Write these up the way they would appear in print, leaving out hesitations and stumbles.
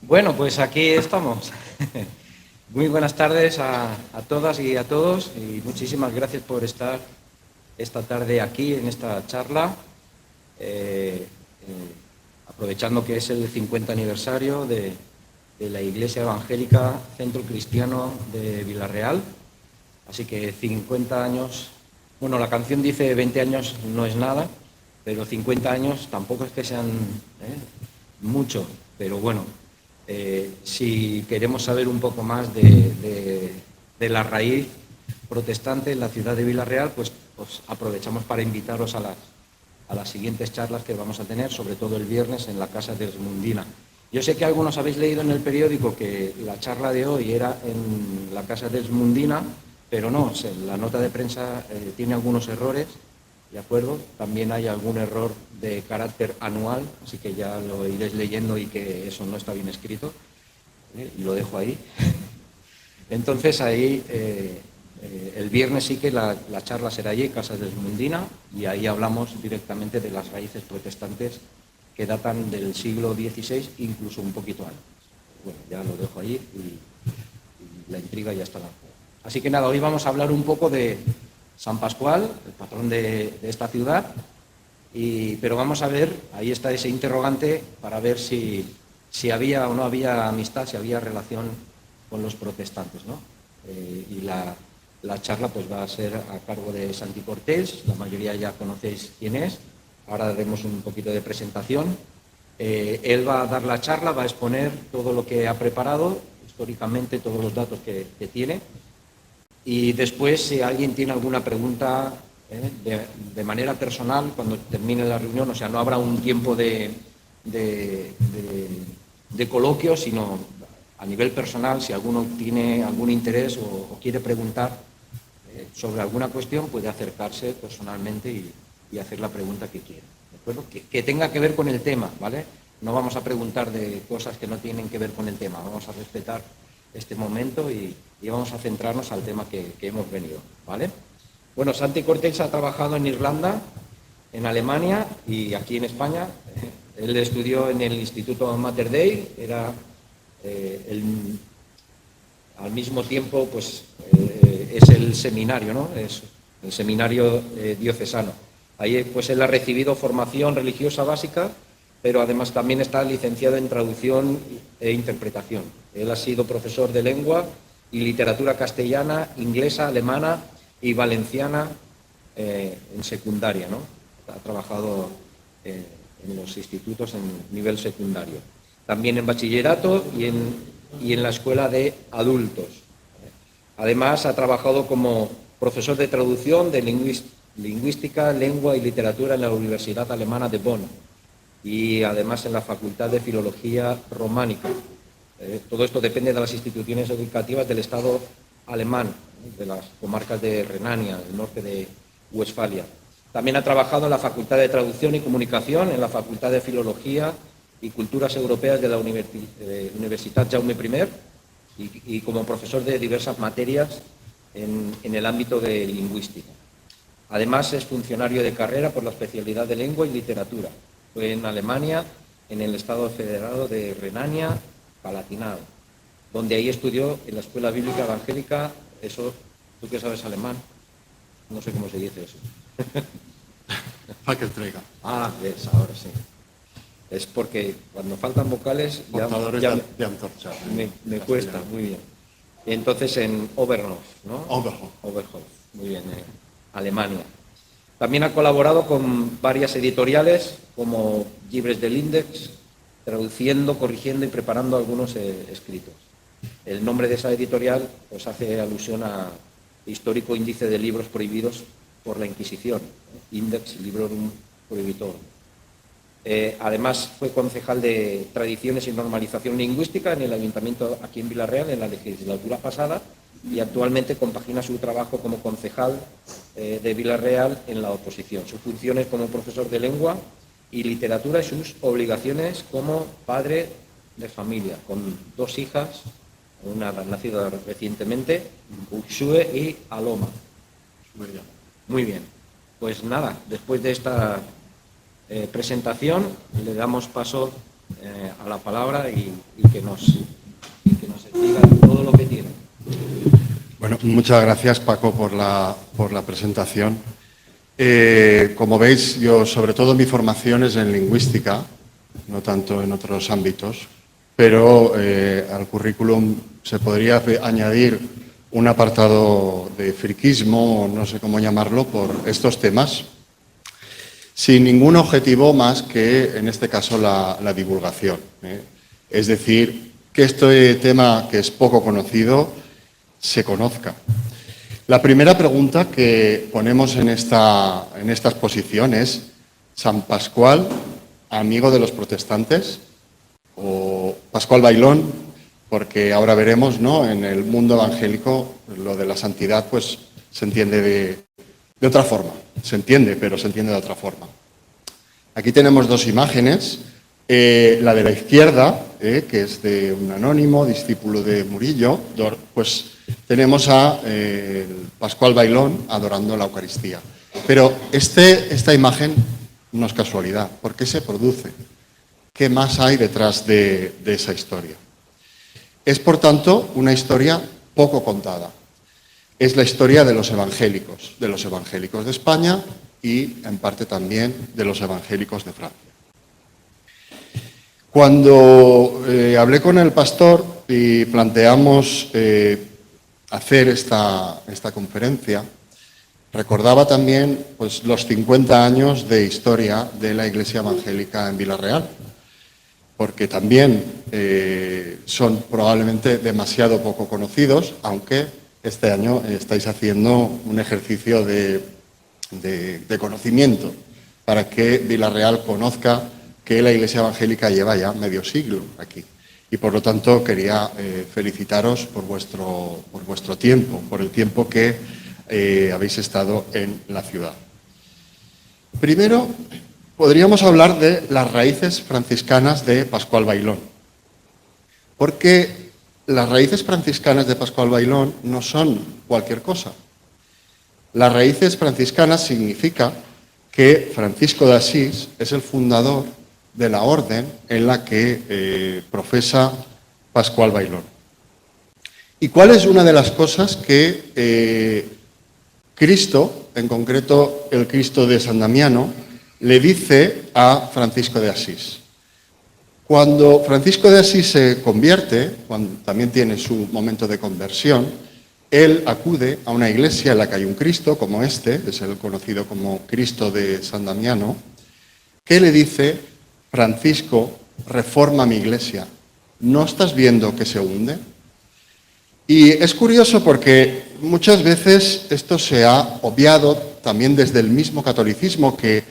Bueno, pues aquí estamos. Muy buenas tardes a todas y a todos y muchísimas gracias por estar esta tarde aquí en esta charla, aprovechando que es el 50 aniversario de la Iglesia Evangélica Centro Cristiano de Vila-real. Así que 50 años, bueno, la canción dice 20 años no es nada, pero 50 años tampoco es que sean mucho, pero bueno. Si queremos saber un poco más de la raíz protestante en la ciudad de Vila-real, pues aprovechamos para invitaros a las siguientes charlas que vamos a tener, sobre todo el viernes en la Casa de Esmundina. Yo sé que algunos habéis leído en el periódico que la charla de hoy era en la Casa de Esmundina, pero no, la nota de prensa tiene algunos errores, ¿de acuerdo? También hay algún error de carácter anual, así que ya lo iréis leyendo y que eso no está bien escrito, y lo dejo ahí. Entonces ahí, el viernes sí que la charla será allí, Casa de Esmundina, y ahí hablamos directamente de las raíces protestantes que datan del siglo XVI, incluso un poquito antes. Bueno, ya lo dejo ahí y la intriga ya está lanzada. Así que nada, hoy vamos a hablar un poco de San Pascual, el patrón de esta ciudad, pero vamos a ver, ahí está ese interrogante para ver si había o no había amistad, si había relación con los protestantes, ¿no? Y la charla pues va a ser a cargo de Santi Cortés, la mayoría ya conocéis quién es, ahora haremos un poquito de presentación. Él va a dar la charla, va a exponer todo lo que ha preparado, históricamente todos los datos que tiene. Y después, si alguien tiene alguna pregunta de manera personal, cuando termine la reunión, o sea, no habrá un tiempo de coloquio, sino a nivel personal, si alguno tiene algún interés o quiere preguntar sobre alguna cuestión, puede acercarse personalmente y hacer la pregunta que quiera, ¿de acuerdo? Que tenga que ver con el tema, ¿vale? No vamos a preguntar de cosas que no tienen que ver con el tema, vamos a respetar este momento y vamos a centrarnos al tema que hemos venido, ¿vale? Bueno, Santi Cortés ha trabajado en Irlanda, en Alemania y aquí en España. Él estudió en el Instituto Mater Dei, era al mismo tiempo, pues, es el seminario, ¿no? Es el seminario diocesano. Ahí, pues, él ha recibido formación religiosa básica, pero además también está licenciado en traducción e interpretación. Él ha sido profesor de lengua y literatura castellana, inglesa, alemana y valenciana en secundaria, ¿no? Ha trabajado en los institutos en nivel secundario. También en bachillerato y en la escuela de adultos. Además, ha trabajado como profesor de traducción de lingüística, lengua y literatura en la Universidad Alemana de Bonn y además en la Facultad de Filología Románica. Todo esto depende de las instituciones educativas del Estado alemán, de las comarcas de Renania, del norte de Westfalia. También ha trabajado en la Facultad de Traducción y Comunicación, en la Facultad de Filología y Culturas Europeas de la Universitat Jaume I y como profesor de diversas materias en el ámbito de lingüística. Además, es funcionario de carrera por la especialidad de Lengua y Literatura. Fue en Alemania, en el Estado Federado de Renania-Palatinado, donde ahí estudió en la Escuela Bíblica Evangélica. Eso, ¿tú que sabes alemán? No sé cómo se dice eso. Fackelträger. Ah, ves, ahora sí. Es porque cuando faltan vocales ya de antorcha. Me cuesta, muy bien. Entonces en Oberhof, ¿no? Oberhof, muy bien, Alemania. También ha colaborado con varias editoriales como Llibres del Índex, traduciendo, corrigiendo y preparando algunos escritos. El nombre de esa editorial pues hace alusión a histórico índice de libros prohibidos por la Inquisición, Index Librorum Prohibitorum. Además, fue concejal de Tradiciones y Normalización Lingüística en el Ayuntamiento aquí en Vila-real en la legislatura pasada y actualmente compagina su trabajo como concejal de Vila-real en la oposición. Sus funciones como profesor de lengua y literatura y sus obligaciones como padre de familia, con 2 hijas, una nacida recientemente, Uxue y Aloma. Muy bien. Pues nada, después de esta presentación le damos paso a la palabra y que nos diga todo lo que tiene. Bueno, muchas gracias, Paco, por la presentación. Como veis, yo sobre todo mi formación es en lingüística, no tanto en otros ámbitos, pero al currículum se podría añadir un apartado de friquismo, no sé cómo llamarlo, por estos temas, sin ningún objetivo más que, en este caso, la divulgación. Es decir, que este tema, que es poco conocido, se conozca. La primera pregunta que ponemos en esta exposición es: ¿San Pascual, amigo de los protestantes? ¿O Pascual Bailón? Porque ahora veremos, ¿no?, en el mundo evangélico lo de la santidad pues se entiende de otra forma. Se entiende, pero se entiende de otra forma. Aquí tenemos dos imágenes. La de la izquierda, que es de un anónimo, discípulo de Murillo, pues tenemos a Pascual Bailón adorando la Eucaristía. Pero esta imagen no es casualidad. ¿Por qué se produce? ¿Qué más hay detrás de esa historia? Es, por tanto, una historia poco contada. Es la historia de los evangélicos de España y, en parte, también de los evangélicos de Francia. Cuando hablé con el pastor y planteamos hacer esta conferencia, recordaba también pues, los 50 años de historia de la Iglesia Evangélica en Vila-real, porque también son probablemente demasiado poco conocidos, aunque este año estáis haciendo un ejercicio de conocimiento para que Vila-real conozca que la Iglesia Evangélica lleva ya medio siglo aquí. Y por lo tanto quería felicitaros por vuestro tiempo, por el tiempo que habéis estado en la ciudad. Primero, podríamos hablar de las raíces franciscanas de Pascual Bailón, porque las raíces franciscanas de Pascual Bailón no son cualquier cosa. Las raíces franciscanas significa que Francisco de Asís es el fundador de la orden en la que profesa Pascual Bailón. ¿Y cuál es una de las cosas que Cristo, en concreto el Cristo de San Damiano, le dice a Francisco de Asís? Cuando Francisco de Asís se convierte, cuando también tiene su momento de conversión, él acude a una iglesia en la que hay un Cristo como este, es el conocido como Cristo de San Damiano, que le dice: Francisco, reforma mi iglesia. ¿No estás viendo que se hunde? Y es curioso porque muchas veces esto se ha obviado también desde el mismo catolicismo, que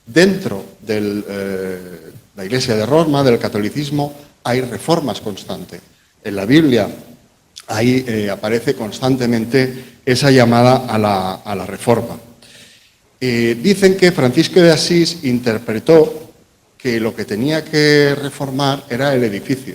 dentro de la Iglesia de Roma, del catolicismo, hay reformas constantes. En la Biblia ahí aparece constantemente esa llamada a la reforma. Dicen que Francisco de Asís interpretó que lo que tenía que reformar era el edificio.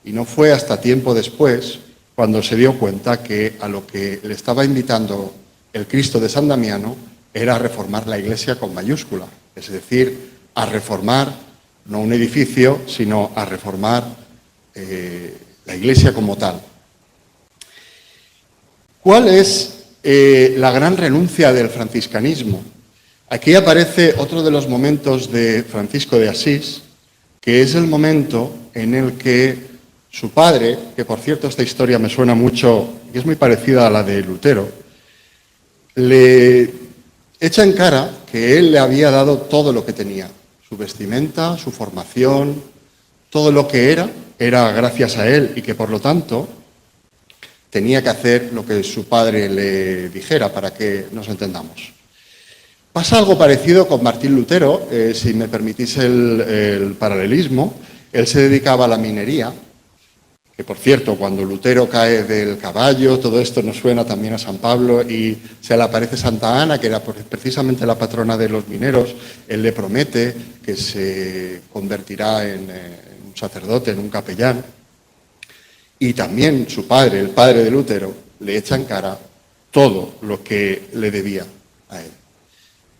Y no fue hasta tiempo después cuando se dio cuenta que a lo que le estaba invitando el Cristo de San Damiano era a reformar la iglesia con mayúscula. Es decir, a reformar no un edificio, sino a reformar la iglesia como tal. ¿Cuál es la gran renuncia del franciscanismo? Aquí aparece otro de los momentos de Francisco de Asís, que es el momento en el que su padre, que por cierto esta historia me suena mucho y es muy parecida a la de Lutero, le echa en cara que él le había dado todo lo que tenía, su vestimenta, su formación, todo lo que era gracias a él, y que por lo tanto tenía que hacer lo que su padre le dijera, para que nos entendamos. Pasa algo parecido con Martín Lutero, si me permitís el paralelismo. Él se dedicaba a la minería, que por cierto, cuando Lutero cae del caballo, todo esto nos suena también a San Pablo, y se le aparece Santa Ana, que era precisamente la patrona de los mineros. Él le promete que se convertirá en un sacerdote, en un capellán. Y también su padre, el padre de Lutero, le echa en cara todo lo que le debía a él.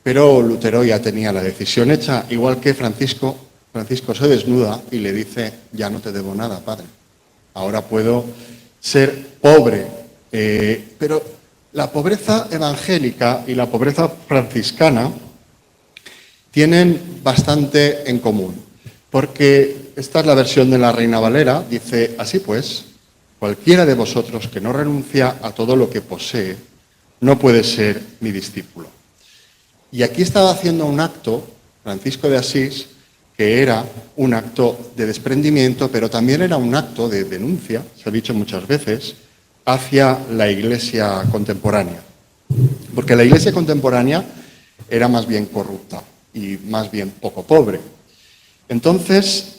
Pero Lutero ya tenía la decisión hecha, igual que Francisco Francisco se desnuda y le dice: ya no te debo nada, padre, ahora puedo ser pobre. Pero la pobreza evangélica y la pobreza franciscana tienen bastante en común, porque esta es la versión de la Reina Valera, dice: así pues, cualquiera de vosotros que no renuncia a todo lo que posee, no puede ser mi discípulo. Y aquí estaba haciendo un acto, Francisco de Asís, que era un acto de desprendimiento, pero también era un acto de denuncia, se ha dicho muchas veces, hacia la Iglesia contemporánea. Porque la Iglesia contemporánea era más bien corrupta y más bien poco pobre. Entonces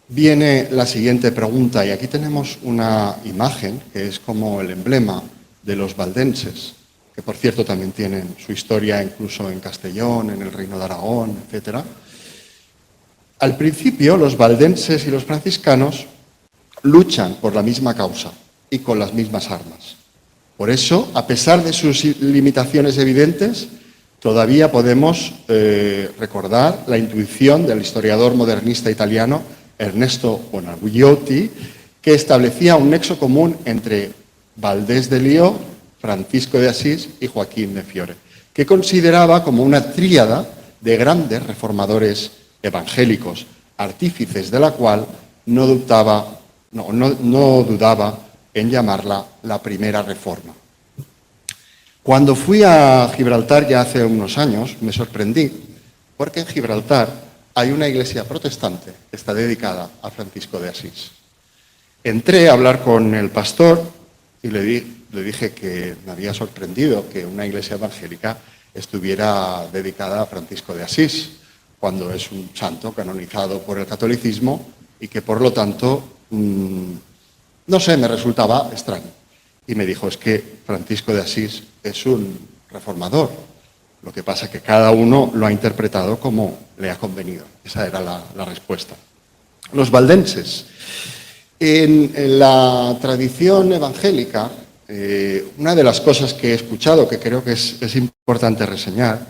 viene la siguiente pregunta, y aquí tenemos una imagen que es como el emblema de los valdenses, que por cierto también tienen su historia incluso en Castellón, en el Reino de Aragón, etc. Al principio, los valdenses y los franciscanos luchan por la misma causa y con las mismas armas. Por eso, a pesar de sus limitaciones evidentes, todavía podemos recordar la intuición del historiador modernista italiano Ernesto Buonarroti, que establecía un nexo común entre Valdés de Lió, Francisco de Asís y Joaquín de Fiore, que consideraba como una tríada de grandes reformadores evangélicos, artífices de la cual no dudaba en llamarla la primera reforma. Cuando fui a Gibraltar ya hace unos años, me sorprendí, porque en Gibraltar hay una iglesia protestante que está dedicada a Francisco de Asís. Entré a hablar con el pastor y le dije que me había sorprendido que una iglesia evangélica estuviera dedicada a Francisco de Asís, cuando es un santo canonizado por el catolicismo y que por lo tanto, no sé, me resultaba extraño. Y me dijo: es que Francisco de Asís es un reformador. Lo que pasa es que cada uno lo ha interpretado como le ha convenido. Esa era la respuesta. Los valdenses. En la tradición evangélica, una de las cosas que he escuchado, que creo que es importante reseñar,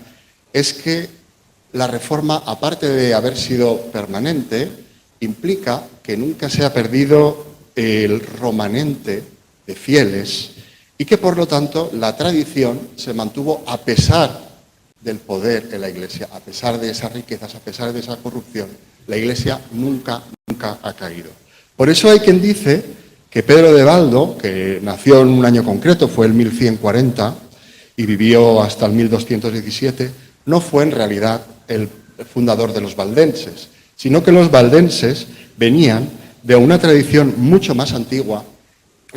es que la reforma, aparte de haber sido permanente, implica que nunca se ha perdido el remanente de fieles y que, por lo tanto, la tradición se mantuvo a pesar del poder en la Iglesia, a pesar de esas riquezas, a pesar de esa corrupción. La Iglesia nunca ha caído. Por eso hay quien dice que Pedro de Baldo, que nació en un año concreto, fue el 1140, y vivió hasta el 1217, no fue en realidad el fundador de los valdenses, sino que los valdenses venían de una tradición mucho más antigua.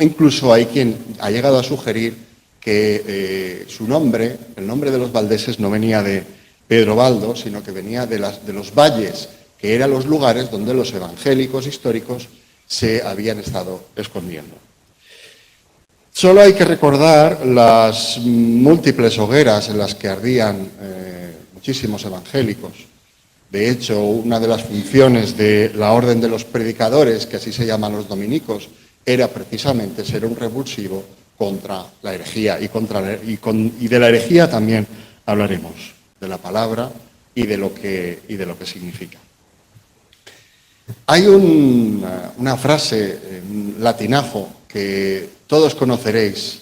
Incluso hay quien ha llegado a sugerir que su nombre, el nombre de los valdeses, no venía de Pedro Baldo, sino que venía de los valles, que eran los lugares donde los evangélicos históricos se habían estado escondiendo. Solo hay que recordar las múltiples hogueras en las que ardían muchísimos evangélicos. De hecho, una de las funciones de la Orden de los Predicadores, que así se llaman los dominicos, era precisamente ser un revulsivo contra la herejía. Y de la herejía también hablaremos, de la palabra y de lo que significa. Hay una frase, un latinajo, que todos conoceréis,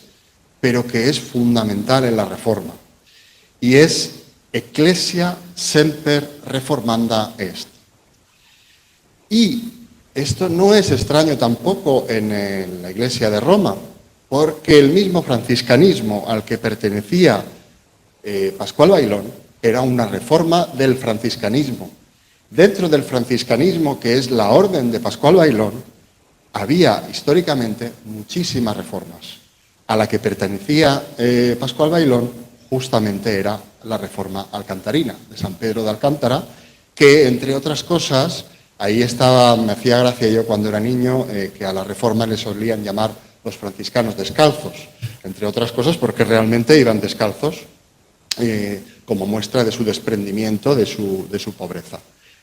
pero que es fundamental en la Reforma, y es Ecclesia semper reformanda est. Y esto no es extraño tampoco en la Iglesia de Roma, porque el mismo franciscanismo al que pertenecía Pascual Bailón era una reforma del franciscanismo. Dentro del franciscanismo, que es la orden de Pascual Bailón, había históricamente muchísimas reformas. A la que pertenecía Pascual Bailón justamente era la reforma alcantarina de San Pedro de Alcántara, que, entre otras cosas, ahí estaba, me hacía gracia yo cuando era niño, que a la reforma le solían llamar los franciscanos descalzos, entre otras cosas porque realmente iban descalzos como muestra de su desprendimiento, de su pobreza.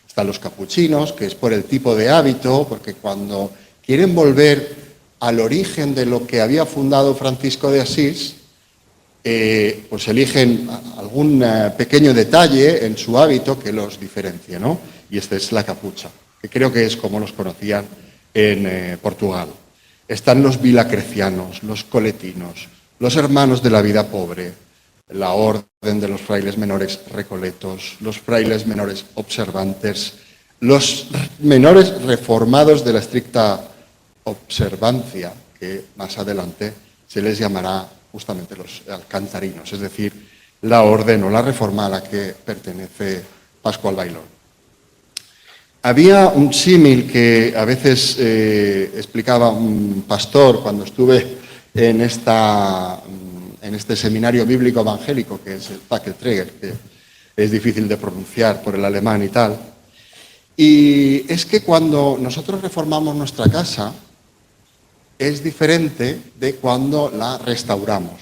Están los capuchinos, que es por el tipo de hábito, porque cuando quieren volver al origen de lo que había fundado Francisco de Asís, pues eligen algún pequeño detalle en su hábito que los diferencie, ¿no? y este es la capucha, que creo que es como los conocían en Portugal. Están los vilacrecianos, los coletinos, los hermanos de la vida pobre, la orden de los frailes menores recoletos, los frailes menores observantes, los menores reformados de la estricta observancia, que más adelante se les llamará justamente los alcantarinos, es decir, la orden o la reforma a la que pertenece Pascual Bailón. Había un símil que a veces explicaba un pastor cuando estuve en este seminario bíblico evangélico, que es el Packelträger, que es difícil de pronunciar por el alemán y tal. Y es que cuando nosotros reformamos nuestra casa, es diferente de cuando la restauramos.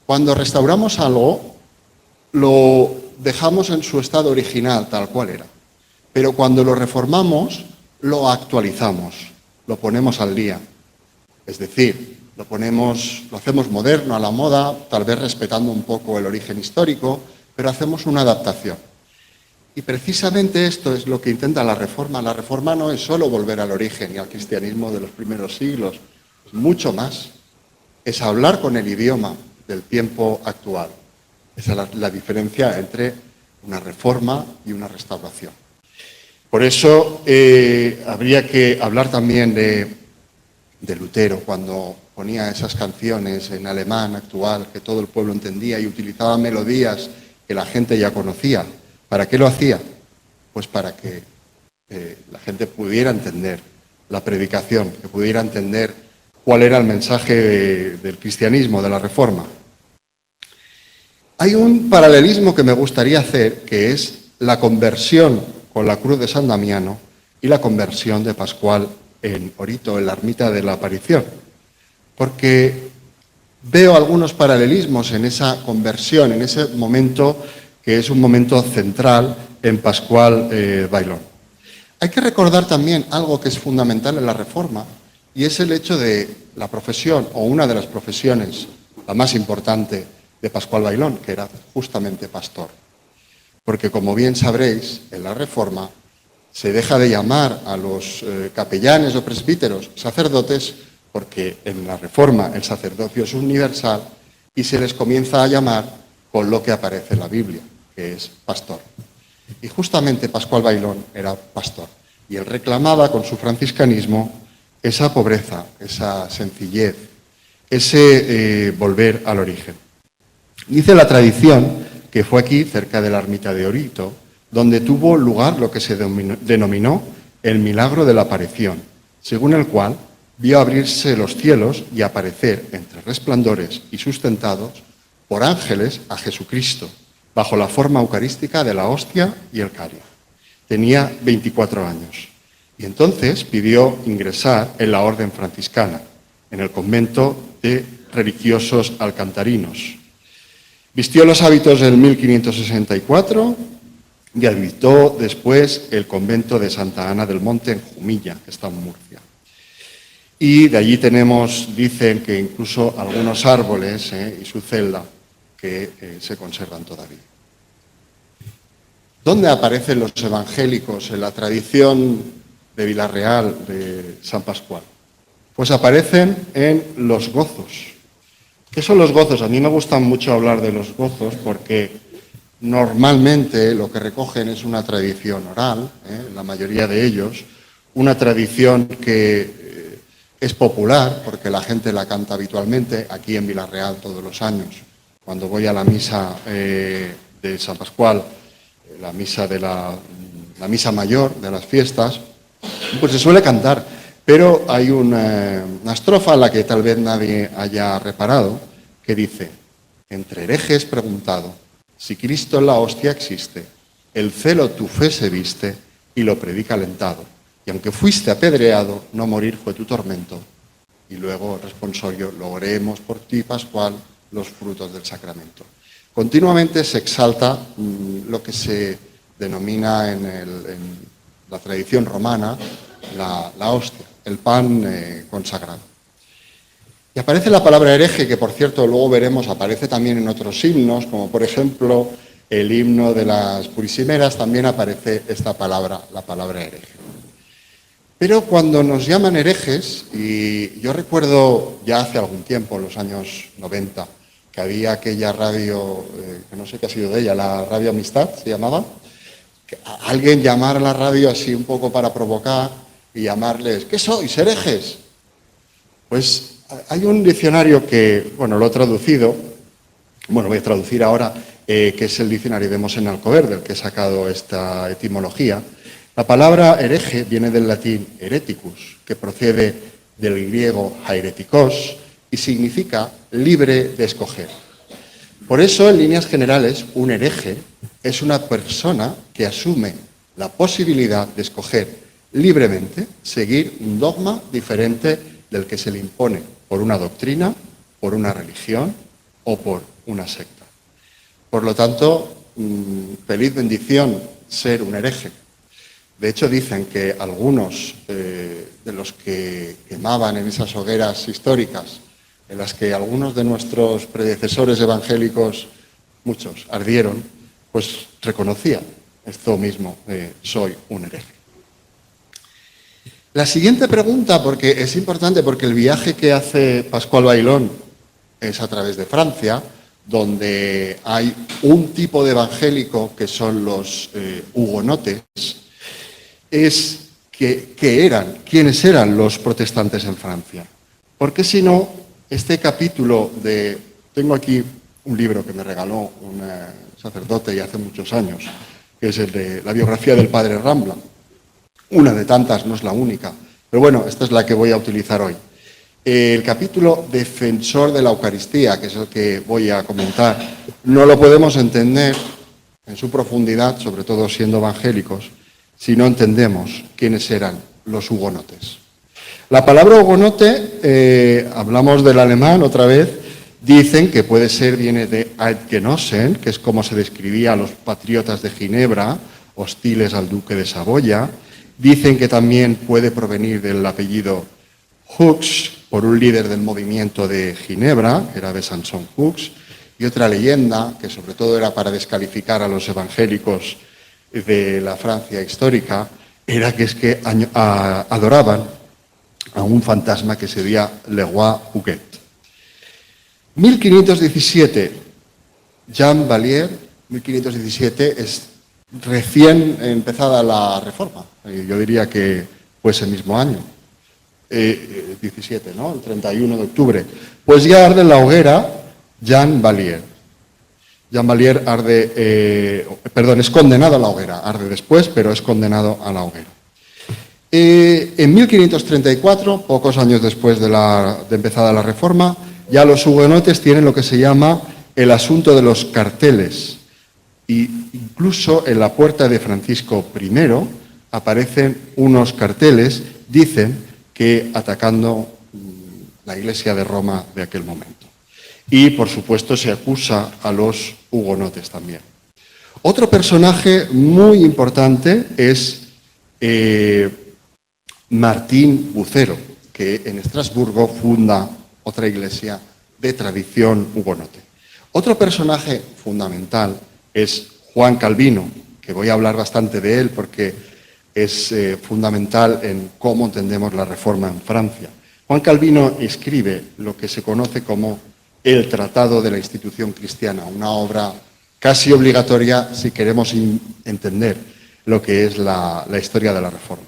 Cuando restauramos algo, lo dejamos en su estado original, tal cual era. Pero cuando lo reformamos, lo actualizamos, lo ponemos al día. Es decir, lo hacemos moderno, a la moda, tal vez respetando un poco el origen histórico, pero hacemos una adaptación. Y precisamente esto es lo que intenta la Reforma. La Reforma no es solo volver al origen y al cristianismo de los primeros siglos, es mucho más. Es hablar con el idioma del tiempo actual. Esa es la diferencia entre una reforma y una restauración. Por eso habría que hablar también de Lutero, cuando ponía esas canciones en alemán actual que todo el pueblo entendía y utilizaba melodías que la gente ya conocía. ¿Para qué lo hacía? Pues para que la gente pudiera entender la predicación, que pudiera entender cuál era el mensaje del cristianismo, de la Reforma. Hay un paralelismo que me gustaría hacer, que es la conversión con la cruz de San Damiano y la conversión de Pascual en Orito, en la ermita de la Aparición. Porque veo algunos paralelismos en esa conversión, en ese momento que es un momento central en Pascual Bailón. Hay que recordar también algo que es fundamental en la Reforma, y es el hecho de la profesión, o una de las profesiones, la más importante de Pascual Bailón, que era justamente pastor. Porque, como bien sabréis, en la Reforma se deja de llamar a los capellanes o presbíteros sacerdotes, porque en la Reforma el sacerdocio es universal, y se les comienza a llamar con lo que aparece en la Biblia, que es pastor. Y justamente Pascual Bailón era pastor, y él reclamaba con su franciscanismo esa pobreza, esa sencillez, ese volver al origen. Dice la tradición que fue aquí, cerca de la ermita de Orito, donde tuvo lugar lo que se denominó el milagro de la aparición, según el cual vio abrirse los cielos y aparecer entre resplandores y sustentados por ángeles a Jesucristo, bajo la forma eucarística de la hostia y el cario. Tenía 24 años y entonces pidió ingresar en la orden franciscana, en el convento de religiosos alcantarinos. Vistió los hábitos en 1564 y habitó después el convento de Santa Ana del Monte en Jumilla, que está en Murcia. Y de allí dicen que incluso algunos árboles y su celda que se conservan todavía. ¿Dónde aparecen los evangélicos en la tradición de Vilarreal, de San Pascual? Pues aparecen en los gozos. ¿Qué son los gozos? A mí me gusta mucho hablar de los gozos porque normalmente lo que recogen es una tradición oral, la mayoría de ellos, una tradición que es popular porque la gente la canta habitualmente, aquí en Vilarreal todos los años. Cuando voy a la misa de San Pascual, la misa mayor de las fiestas, pues se suele cantar, pero hay una estrofa a la que tal vez nadie haya reparado, que dice: entre herejes preguntado, si Cristo en la hostia existe, el celo tu fe se viste y lo predica alentado, y aunque fuiste apedreado, no morir fue tu tormento. Y luego responsorio: lo oremos por ti, Pascual, los frutos del sacramento. Continuamente se exalta lo que se denomina en la tradición romana la hostia, el pan consagrado. Y aparece la palabra hereje, que por cierto luego veremos, aparece también en otros himnos, como por ejemplo el himno de las Purisimeras también aparece esta palabra, la palabra hereje. Pero cuando nos llaman herejes, y yo recuerdo ya hace algún tiempo, en los años 90, que había aquella radio, que no sé qué ha sido de ella, la Radio Amistad se llamaba, que alguien llamara a la radio así un poco para provocar y llamarles, ¿qué sois, herejes? Pues hay un diccionario que, bueno, lo he traducido, bueno, voy a traducir ahora, que es el diccionario de Mosén Alcover, del que he sacado esta etimología. La palabra hereje viene del latín hereticus, que procede del griego hairetikos y significa libre de escoger. Por eso, en líneas generales, un hereje es una persona que asume la posibilidad de escoger libremente seguir un dogma diferente del que se le impone por una doctrina, por una religión o por una secta. Por lo tanto, feliz bendición ser un hereje. De hecho, dicen que algunos de los que quemaban en esas hogueras históricas, en las que algunos de nuestros predecesores evangélicos, muchos, ardieron, pues reconocían esto mismo, soy un hereje. La siguiente pregunta, porque es importante, porque el viaje que hace Pascual Bailón es a través de Francia, donde hay un tipo de evangélico que son los hugonotes, es quiénes eran los protestantes en Francia. Porque si no, este capítulo de... Tengo aquí un libro que me regaló un sacerdote ya hace muchos años, que es el de la biografía del padre Rambla. Una de tantas, no es la única, pero bueno, esta es la que voy a utilizar hoy. El capítulo Defensor de la Eucaristía, que es el que voy a comentar, no lo podemos entender en su profundidad, sobre todo siendo evangélicos, si no entendemos quiénes eran los hugonotes. La palabra hugonote, hablamos del alemán otra vez, dicen que puede ser, viene de Eidgenossen, que es como se describía a los patriotas de Ginebra, hostiles al duque de Saboya. Dicen que también puede provenir del apellido Hux, por un líder del movimiento de Ginebra, que era Besançon Hux, y otra leyenda, que sobre todo era para descalificar a los evangélicos de la Francia histórica, era que es que adoraban a un fantasma que sería Le Roi Huguet. 1517, Jean Valier, 1517 es recién empezada la Reforma, yo diría que fue ese mismo año, 17, ¿no? El 31 de octubre. Pues ya arde en la hoguera Jean Valier. Jean Valier es condenado a la hoguera, arde después, pero es condenado a la hoguera. En 1534, pocos años después de empezada la Reforma, ya los hugonotes tienen lo que se llama el asunto de los carteles. Y incluso en la puerta de Francisco I aparecen unos carteles, dicen que atacando la Iglesia de Roma de aquel momento. Y, por supuesto, se acusa a los hugonotes también. Otro personaje muy importante es Martín Bucero, que en Estrasburgo funda otra iglesia de tradición hugonote. Otro personaje fundamental es Juan Calvino, que voy a hablar bastante de él porque es fundamental en cómo entendemos la Reforma en Francia. Juan Calvino escribe lo que se conoce como el Tratado de la Institución Cristiana, una obra casi obligatoria si queremos entender lo que es la historia de la Reforma.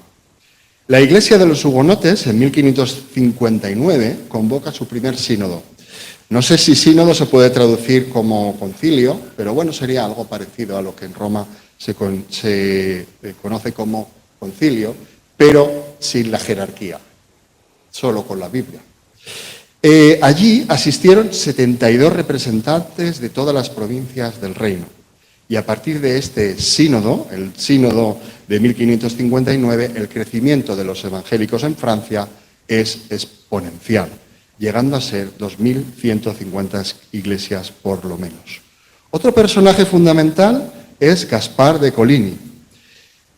La Iglesia de los Hugonotes, en 1559, convoca su primer sínodo. No sé si sínodo se puede traducir como concilio, pero bueno, sería algo parecido a lo que en Roma se conoce como concilio, pero sin la jerarquía, solo con la Biblia. Allí asistieron 72 representantes de todas las provincias del reino. Y a partir de este sínodo, el sínodo de 1559, el crecimiento de los evangélicos en Francia es exponencial, llegando a ser 2.150 iglesias por lo menos. Otro personaje fundamental es Gaspar de Coligny,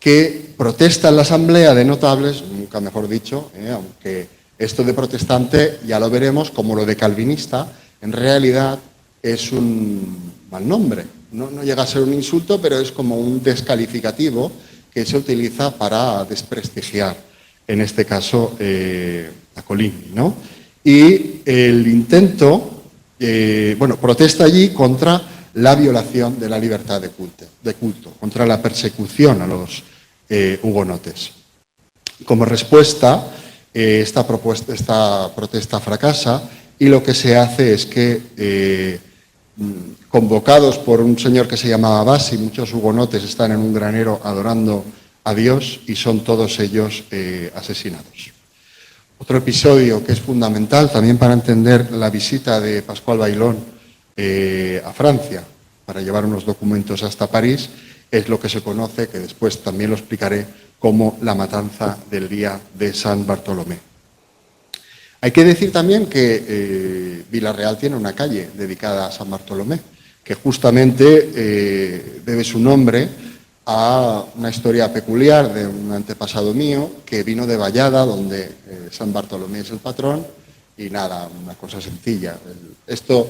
que protesta en la Asamblea de Notables, nunca mejor dicho, aunque esto de protestante ya lo veremos, como lo de calvinista, en realidad es un mal nombre. no llega a ser un insulto, pero es como un descalificativo que se utiliza para desprestigiar, en este caso, a Coligny, ¿no? Y el intento, protesta allí contra la violación de la libertad de culto, contra la persecución a los hugonotes. Como respuesta, esta protesta fracasa y lo que se hace es que, convocados por un señor que se llamaba Bassi, muchos hugonotes están en un granero adorando a Dios y son todos ellos asesinados. Otro episodio que es fundamental también para entender la visita de Pascual Bailón a Francia para llevar unos documentos hasta París es lo que se conoce, que después también lo explicaré, como la matanza del día de San Bartolomé. Hay que decir también que Vila-real tiene una calle dedicada a San Bartolomé, que justamente debe su nombre a una historia peculiar de un antepasado mío que vino de Vallada, donde San Bartolomé es el patrón, y nada, una cosa sencilla. Esto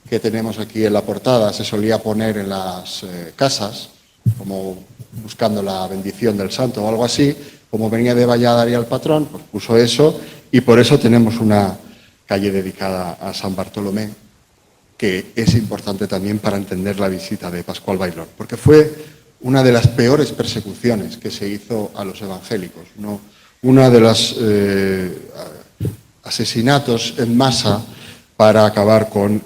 que tenemos aquí en la portada se solía poner en las casas, como buscando la bendición del santo o algo así. Como venía de Vallada y al patrón, pues puso eso, y por eso tenemos una calle dedicada a San Bartolomé, que es importante también para entender la visita de Pascual Bailón, porque fue una de las peores persecuciones que se hizo a los evangélicos, ¿no? Uno de los asesinatos en masa para acabar con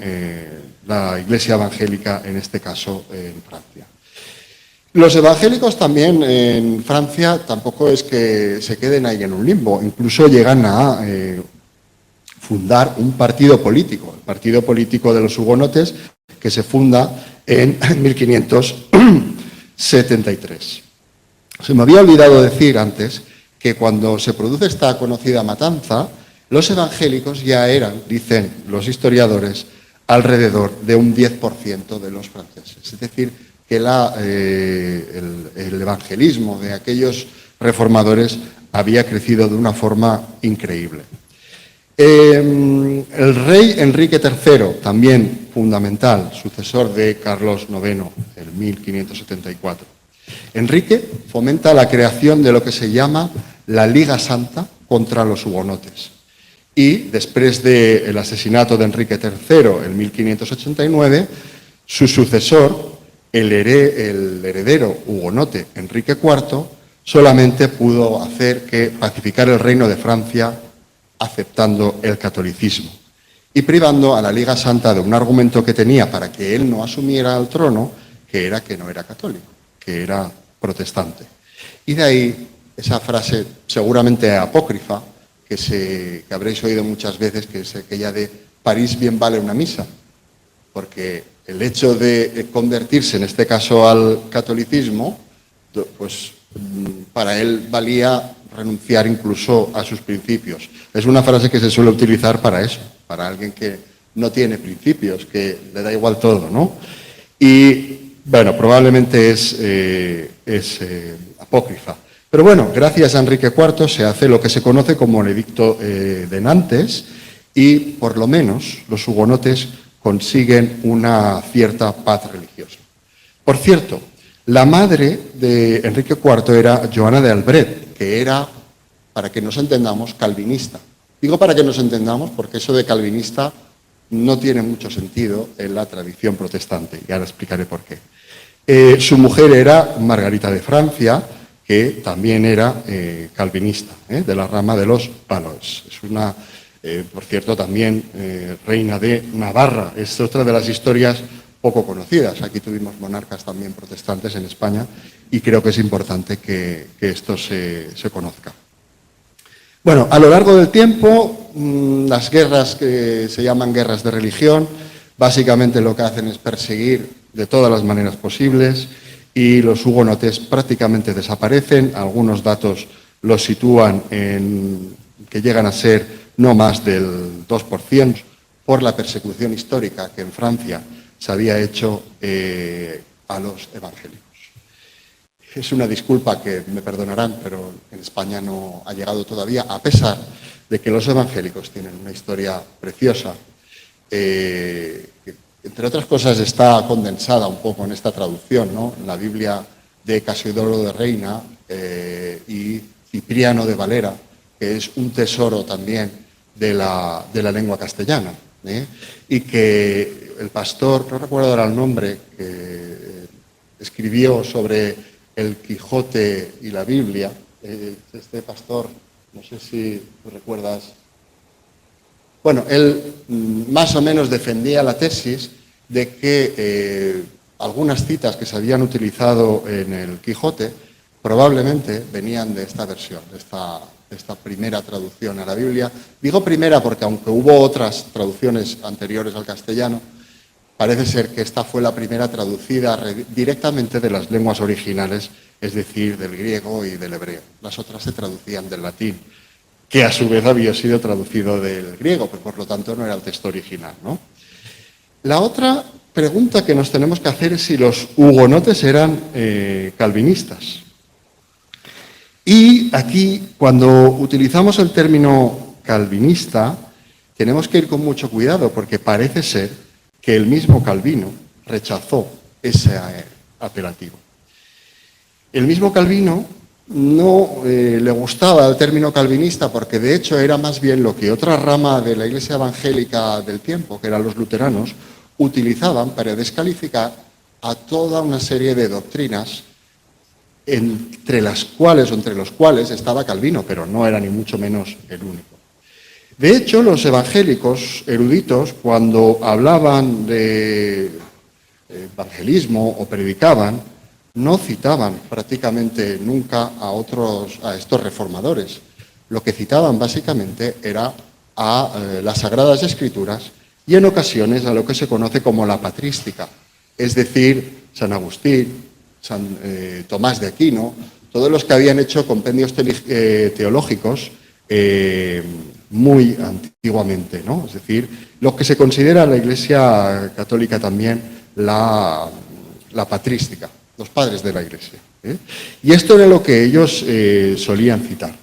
la Iglesia evangélica, en este caso en Francia. Los evangélicos también en Francia tampoco es que se queden ahí en un limbo, incluso llegan a fundar un partido político, el partido político de los hugonotes, que se funda en 1573. Se me había olvidado decir antes que cuando se produce esta conocida matanza, los evangélicos ya eran, dicen los historiadores, alrededor de un 10% de los franceses. Es decir, que el evangelismo de aquellos reformadores había crecido de una forma increíble. El rey Enrique III, también fundamental, sucesor de Carlos IX, en 1574. Enrique fomenta la creación de lo que se llama la Liga Santa contra los hugonotes. Y después del asesinato de Enrique III en 1589, su sucesor, el heredero hugonote Enrique IV, solamente pudo hacer que pacificar el reino de Francia aceptando el catolicismo y privando a la Liga Santa de un argumento que tenía para que él no asumiera el trono, que era que no era católico, que era protestante. Y de ahí esa frase seguramente apócrifa, que habréis oído muchas veces, que es aquella de París bien vale una misa, porque el hecho de convertirse, en este caso al catolicismo, pues para él valía renunciar incluso a sus principios. Es una frase que se suele utilizar para eso, para alguien que no tiene principios, que le da igual todo, ¿no? Y, bueno, probablemente es apócrifa. Pero bueno, gracias a Enrique IV se hace lo que se conoce como el Edicto de Nantes y, por lo menos, los hugonotes consiguen una cierta paz religiosa. Por cierto, la madre de Enrique IV era Joana de Albret, que era, para que nos entendamos, calvinista. Digo para que nos entendamos porque eso de calvinista no tiene mucho sentido en la tradición protestante, y ahora explicaré por qué. Su mujer era Margarita de Francia, que también era calvinista, de la rama de los Valois. Es una, por cierto, también reina de Navarra. Es otra de las historias poco conocidas. Aquí tuvimos monarcas también protestantes en España y creo que es importante que esto se conozca. Bueno, a lo largo del tiempo, las guerras que se llaman guerras de religión, básicamente lo que hacen es perseguir de todas las maneras posibles y los hugonotes prácticamente desaparecen. Algunos datos los sitúan en que llegan a ser no más del 2% por la persecución histórica que en Francia se había hecho a los evangélicos. Es una disculpa que me perdonarán, pero en España no ha llegado todavía, a pesar de que los evangélicos tienen una historia preciosa, que entre otras cosas, está condensada un poco en esta traducción, ¿no? En la Biblia de Casiodoro de Reina y Cipriano de Valera, que es un tesoro también de la lengua castellana, y que el pastor, no recuerdo ahora el nombre, que escribió sobre el Quijote y la Biblia, este pastor, no sé si recuerdas. Bueno, él más o menos defendía la tesis de que algunas citas que se habían utilizado en el Quijote probablemente venían de esta versión, de esta primera traducción a la Biblia. Digo primera porque aunque hubo otras traducciones anteriores al castellano, parece ser que esta fue la primera traducida directamente de las lenguas originales, es decir, del griego y del hebreo. Las otras se traducían del latín, que a su vez había sido traducido del griego, pero por lo tanto no era el texto original, ¿no? La otra pregunta que nos tenemos que hacer es si los hugonotes eran calvinistas. Y aquí, cuando utilizamos el término calvinista, tenemos que ir con mucho cuidado, porque parece ser que el mismo Calvino rechazó ese apelativo. El mismo Calvino no le gustaba el término calvinista porque de hecho era más bien lo que otra rama de la Iglesia evangélica del tiempo, que eran los luteranos, utilizaban para descalificar a toda una serie de doctrinas entre los cuales estaba Calvino, pero no era ni mucho menos el único. De hecho, los evangélicos eruditos, cuando hablaban de evangelismo o predicaban, no citaban prácticamente nunca a estos reformadores. Lo que citaban básicamente era a las Sagradas Escrituras y en ocasiones a lo que se conoce como la patrística, es decir, San Agustín, San Tomás de Aquino, todos los que habían hecho compendios teológicos muy antiguamente, ¿no? Es decir, lo que se considera la Iglesia Católica también la patrística, los padres de la Iglesia. Y esto era lo que ellos solían citar.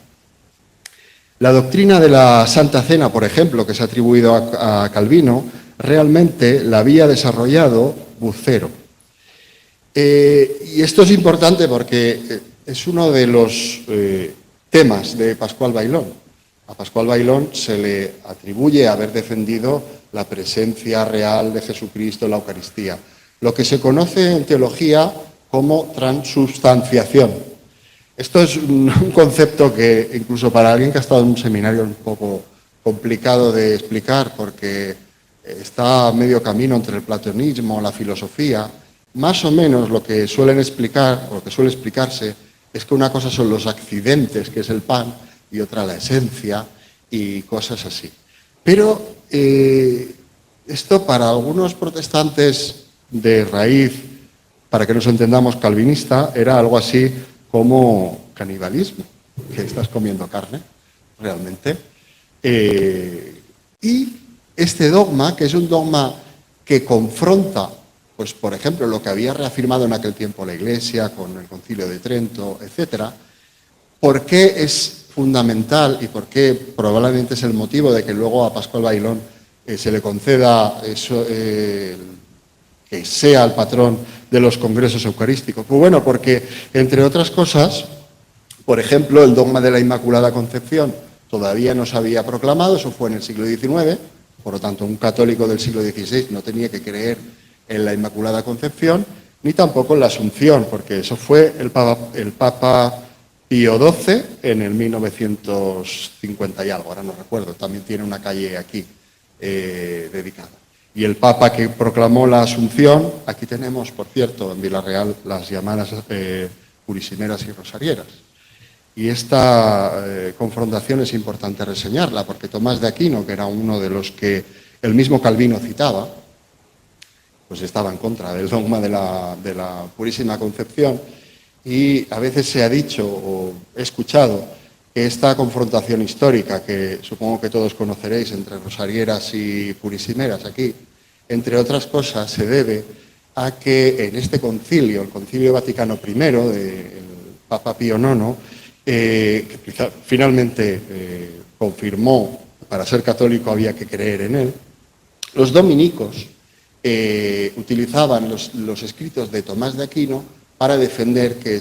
La doctrina de la Santa Cena, por ejemplo, que se ha atribuido a Calvino, realmente la había desarrollado Bucero. Y esto es importante porque es uno de los temas de Pascual Bailón. A Pascual Bailón se le atribuye haber defendido la presencia real de Jesucristo en la Eucaristía, lo que se conoce en teología como transubstanciación. Esto es un concepto que incluso para alguien que ha estado en un seminario es un poco complicado de explicar porque está a medio camino entre el platonismo, la filosofía. Más o menos lo que suelen explicar, o lo que suele explicarse, es que una cosa son los accidentes, que es el pan, y otra la esencia y cosas así. Pero esto para algunos protestantes de raíz, para que nos entendamos calvinista, era algo así como canibalismo, que estás comiendo carne, realmente. Y este dogma, que es un dogma que confronta, pues por ejemplo, lo que había reafirmado en aquel tiempo la Iglesia con el Concilio de Trento, etcétera, ¿por qué es fundamental y por qué probablemente es el motivo de que luego a Pascual Bailón se le conceda eso, que sea el patrón de los congresos eucarísticos? Pues bueno, porque entre otras cosas, por ejemplo, el dogma de la Inmaculada Concepción todavía no se había proclamado, eso fue en el siglo XIX, por lo tanto un católico del siglo XVI no tenía que creer en la Inmaculada Concepción, ni tampoco en la Asunción, porque eso fue el Papa Pío XII en el 1950 y algo, ahora no recuerdo, también tiene una calle aquí dedicada. Y el Papa que proclamó la Asunción, aquí tenemos, por cierto, en Vilarreal, las llamadas purisimeras y rosarieras. Y esta confrontación es importante reseñarla, porque Tomás de Aquino, que era uno de los que el mismo Calvino citaba, pues estaba en contra del dogma de la Purísima Concepción, y a veces se ha dicho o he escuchado que esta confrontación histórica, que supongo que todos conoceréis entre rosarieras y purisimeras aquí, entre otras cosas se debe a que en este concilio, el Concilio Vaticano I, del Papa Pío IX, que finalmente confirmó que para ser católico había que creer en él, los dominicos utilizaban los escritos de Tomás de Aquino para defender que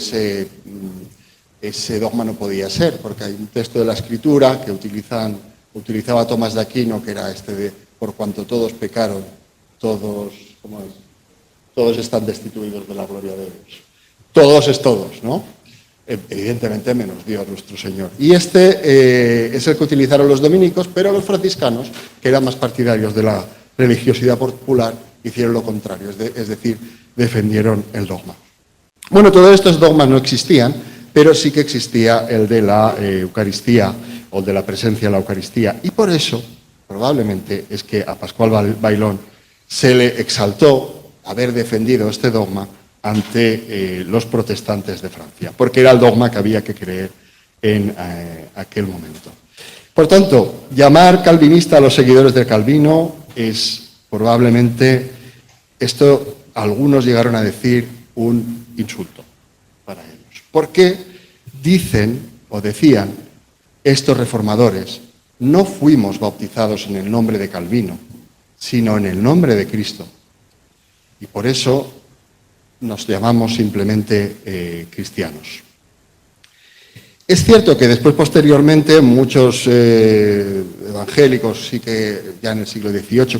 ese dogma no podía ser, porque hay un texto de la Escritura que utilizaba Tomás de Aquino, que era este de por cuanto todos pecaron, todos están destituidos de la gloria de Dios. Todos es todos, ¿no? Evidentemente menos Dios nuestro Señor. Y este es el que utilizaron los dominicos, pero los franciscanos, que eran más partidarios de la religiosidad popular, hicieron lo contrario, es decir, defendieron el dogma. Bueno, todos estos dogmas no existían, pero sí que existía el de la Eucaristía o de la presencia de la Eucaristía. Y por eso, probablemente, es que a Pascual Bailón se le exaltó haber defendido este dogma ante los protestantes de Francia, porque era el dogma que había que creer en aquel momento. Por tanto, llamar calvinista a los seguidores de Calvino es probablemente, esto algunos llegaron a decir, un insulto para ellos. Porque dicen o decían estos reformadores, no fuimos bautizados en el nombre de Calvino, sino en el nombre de Cristo. Y por eso nos llamamos simplemente cristianos. Es cierto que después, posteriormente, muchos evangélicos sí que ya en el siglo XVIII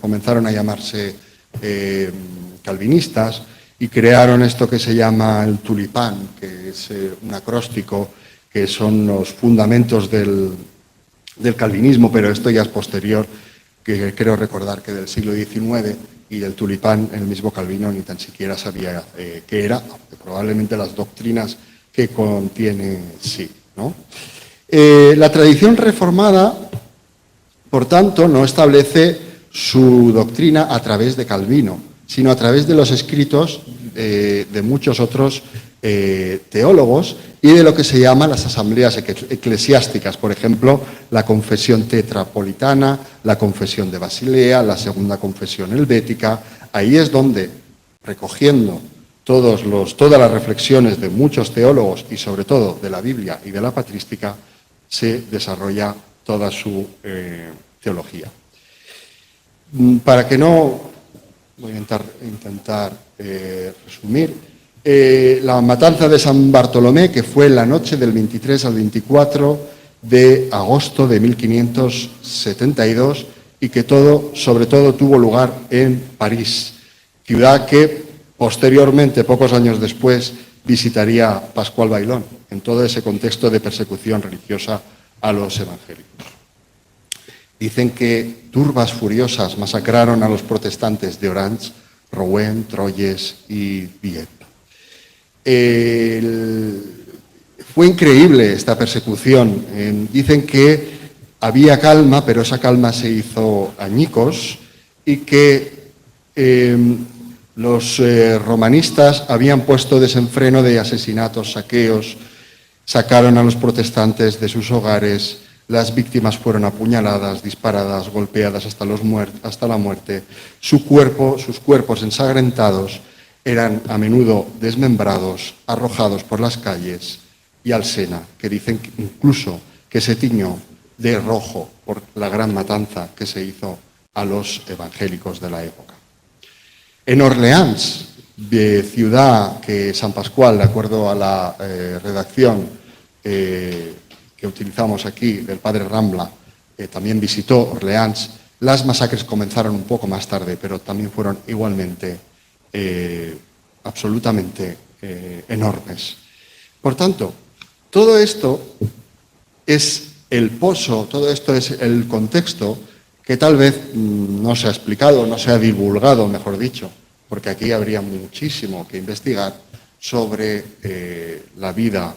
comenzaron a llamarse calvinistas y crearon esto que se llama el tulipán, que es un acróstico, que son los fundamentos del calvinismo, pero esto ya es posterior, que creo recordar que del siglo XIX, y del tulipán el mismo Calvino ni tan siquiera sabía qué era, aunque probablemente las doctrinas que contiene sí, ¿no? La tradición reformada, por tanto, no establece su doctrina a través de Calvino, sino a través de los escritos de muchos otros teólogos y de lo que se llama las asambleas eclesiásticas, por ejemplo, la confesión tetrapolitana, la confesión de Basilea, la segunda confesión helvética. Ahí es donde, recogiendo todas las reflexiones de muchos teólogos y sobre todo de la Biblia y de la patrística, se desarrolla toda su teología. Para que no, voy a intentar resumir, la matanza de San Bartolomé, que fue la noche del 23 al 24 de agosto de 1572 y que sobre todo tuvo lugar en París, ciudad que posteriormente, pocos años después, visitaría Pascual Bailón, en todo ese contexto de persecución religiosa a los evangélicos. Dicen que turbas furiosas masacraron a los protestantes de Orange, Rouen, Troyes y Dieppe. Fue increíble esta persecución. Dicen que había calma, pero esa calma se hizo añicos y que los romanistas habían puesto desenfreno de asesinatos, saqueos, sacaron a los protestantes de sus hogares, las víctimas fueron apuñaladas, disparadas, golpeadas hasta la muerte. Sus cuerpos ensangrentados eran a menudo desmembrados, arrojados por las calles y al Sena, que dicen incluso que se tiñó de rojo por la gran matanza que se hizo a los evangélicos de la época. En Orleans, ciudad que San Pascual, de acuerdo a la redacción que utilizamos aquí del padre Rambla, también visitó Orleans, las masacres comenzaron un poco más tarde, pero también fueron igualmente absolutamente enormes. Por tanto, todo esto es el pozo, todo esto es el contexto que tal vez no se ha explicado, no se ha divulgado, mejor dicho, porque aquí habría muchísimo que investigar sobre la vida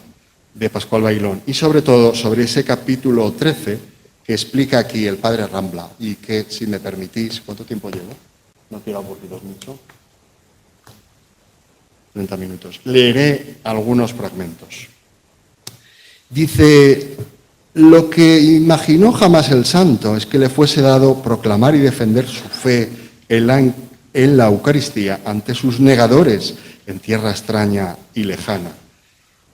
de Pascual Bailón y sobre todo sobre ese capítulo 13 que explica aquí el padre Rambla y que, si me permitís, ¿cuánto tiempo llevo? No quiero aburriros mucho. 30 minutos. Leeré algunos fragmentos. Dice: lo que imaginó jamás el santo es que le fuese dado proclamar y defender su fe en la Eucaristía ante sus negadores en tierra extraña y lejana.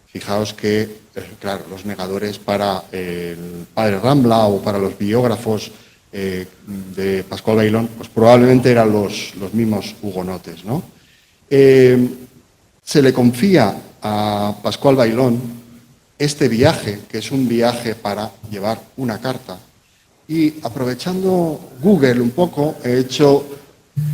Fijaos que, claro, los negadores para el padre Rambla o para los biógrafos de Pascual Bailón, pues probablemente eran los mismos hugonotes, ¿no? Se le confía a Pascual Bailón este viaje, que es un viaje para llevar una carta. Y aprovechando Google un poco, he hecho